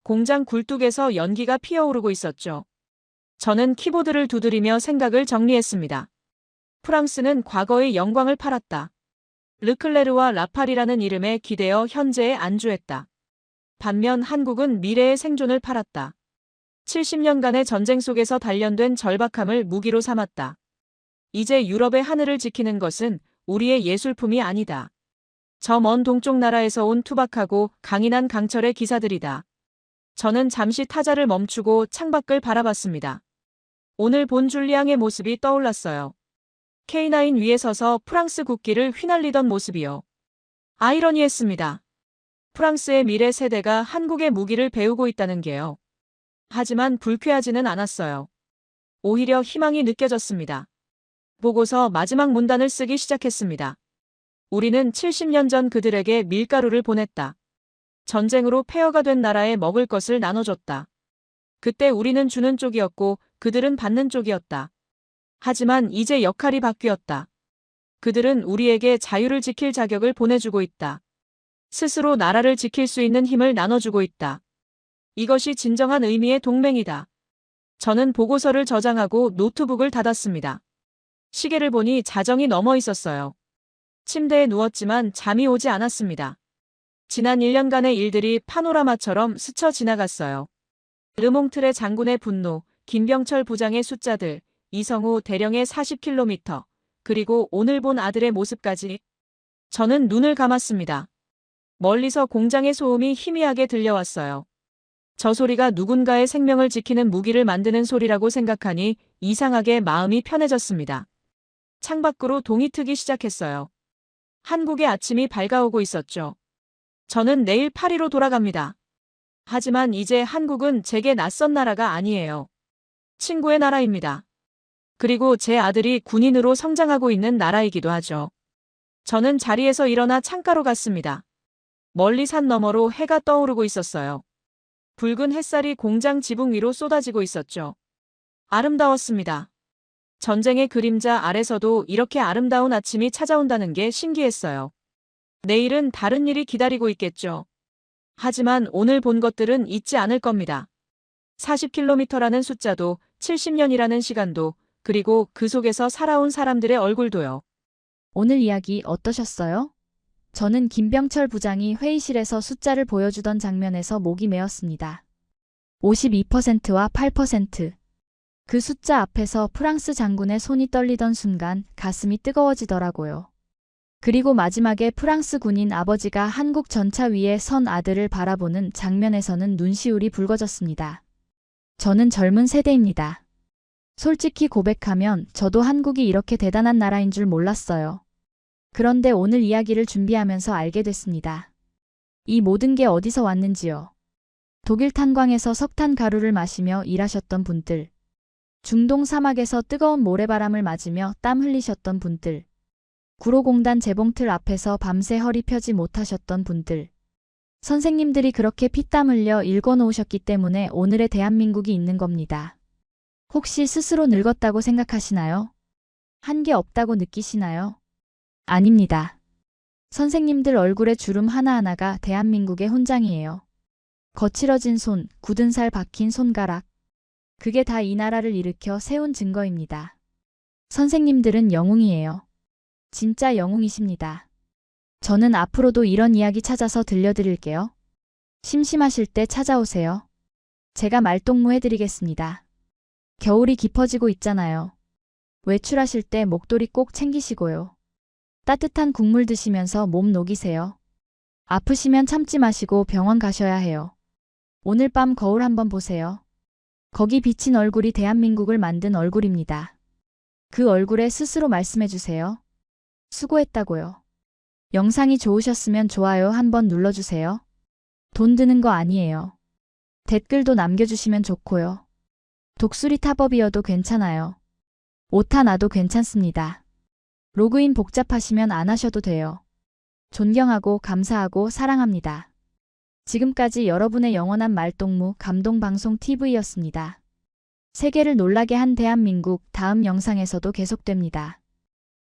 공장 굴뚝에서 연기가 피어오르고 있었죠. 저는 키보드를 두드리며 생각을 정리했습니다. 프랑스는 과거의 영광을 팔았다. 르클레르와 라팔이라는 이름에 기대어 현재에 안주했다. 반면 한국은 미래의 생존을 팔았다. 70년간의 전쟁 속에서 단련된 절박함을 무기로 삼았다. 이제 유럽의 하늘을 지키는 것은 우리의 예술품이 아니다. 저 먼 동쪽 나라에서 온 투박하고 강인한 강철의 기사들이다. 저는 잠시 타자를 멈추고 창밖을 바라봤습니다. 오늘 본 줄리앙의 모습이 떠올랐어요. K9 위에 서서 프랑스 국기를 휘날리던 모습이요. 아이러니했습니다. 프랑스의 미래 세대가 한국의 무기를 배우고 있다는 게요. 하지만 불쾌하지는 않았어요. 오히려 희망이 느껴졌습니다. 보고서 마지막 문단을 쓰기 시작했습니다. 우리는 70년 전 그들에게 밀가루를 보냈다. 전쟁으로 폐허가 된 나라에 먹을 것을 나눠줬다. 그때 우리는 주는 쪽이었고 그들은 받는 쪽이었다. 하지만 이제 역할이 바뀌었다. 그들은 우리에게 자유를 지킬 자격을 보내주고 있다. 스스로 나라를 지킬 수 있는 힘을 나눠주고 있다. 이것이 진정한 의미의 동맹이다. 저는 보고서를 저장하고 노트북을 닫았습니다. 시계를 보니 자정이 넘어 있었어요. 침대에 누웠지만 잠이 오지 않았습니다. 지난 1년간의 일들이 파노라마처럼 스쳐 지나갔어요. 르몽트레 장군의 분노, 김병철 부장의 숫자들, 이성우 대령의 40km, 그리고 오늘 본 아들의 모습까지. 저는 눈을 감았습니다. 멀리서 공장의 소음이 희미하게 들려왔어요. 저 소리가 누군가의 생명을 지키는 무기를 만드는 소리라고 생각하니 이상하게 마음이 편해졌습니다. 창밖으로 동이 트기 시작했어요. 한국의 아침이 밝아오고 있었죠. 저는 내일 파리로 돌아갑니다. 하지만 이제 한국은 제게 낯선 나라가 아니에요. 친구의 나라입니다. 그리고 제 아들이 군인으로 성장하고 있는 나라이기도 하죠. 저는 자리에서 일어나 창가로 갔습니다. 멀리 산 너머로 해가 떠오르고 있었어요. 붉은 햇살이 공장 지붕 위로 쏟아지고 있었죠. 아름다웠습니다. 전쟁의 그림자 아래서도 이렇게 아름다운 아침이 찾아온다는 게 신기했어요. 내일은 다른 일이 기다리고 있겠죠. 하지만 오늘 본 것들은 잊지 않을 겁니다. 40km라는 숫자도 70년이라는 시간도 그리고 그 속에서 살아온 사람들의 얼굴도요. 오늘 이야기 어떠셨어요? 저는 김병철 부장이 회의실에서 숫자를 보여주던 장면에서 목이 메었습니다. 52%와 8%. 그 숫자 앞에서 프랑스 장군의 손이 떨리던 순간 가슴이 뜨거워지더라고요. 그리고 마지막에 프랑스 군인 아버지가 한국 전차 위에 선 아들을 바라보는 장면에서는 눈시울이 붉어졌습니다. 저는 젊은 세대입니다. 솔직히 고백하면 저도 한국이 이렇게 대단한 나라인 줄 몰랐어요. 그런데 오늘 이야기를 준비하면서 알게 됐습니다. 이 모든 게 어디서 왔는지요. 독일 탄광에서 석탄 가루를 마시며 일하셨던 분들. 중동 사막에서 뜨거운 모래바람을 맞으며 땀 흘리셨던 분들. 구로공단 재봉틀 앞에서 밤새 허리 펴지 못하셨던 분들. 선생님들이 그렇게 피땀 흘려 읽어놓으셨기 때문에 오늘의 대한민국이 있는 겁니다. 혹시 스스로 늙었다고 생각하시나요? 한게 없다고 느끼시나요? 아닙니다. 선생님들 얼굴의 주름 하나하나가 대한민국의 훈장이에요. 거칠어진 손, 굳은 살 박힌 손가락. 그게 다 이 나라를 일으켜 세운 증거입니다. 선생님들은 영웅이에요. 진짜 영웅이십니다. 저는 앞으로도 이런 이야기 찾아서 들려드릴게요. 심심하실 때 찾아오세요. 제가 말동무 해드리겠습니다. 겨울이 깊어지고 있잖아요. 외출하실 때 목도리 꼭 챙기시고요. 따뜻한 국물 드시면서 몸 녹이세요. 아프시면 참지 마시고 병원 가셔야 해요. 오늘 밤 거울 한번 보세요. 거기 비친 얼굴이 대한민국을 만든 얼굴입니다. 그 얼굴에 스스로 말씀해 주세요. 수고했다고요. 영상이 좋으셨으면 좋아요 한번 눌러주세요. 돈 드는 거 아니에요. 댓글도 남겨주시면 좋고요. 독수리 탑업이어도 괜찮아요. 오타 나도 괜찮습니다. 로그인 복잡하시면 안 하셔도 돼요. 존경하고 감사하고 사랑합니다. 지금까지 여러분의 영원한 말동무 감동방송TV였습니다. 세계를 놀라게 한 대한민국 다음 영상에서도 계속됩니다.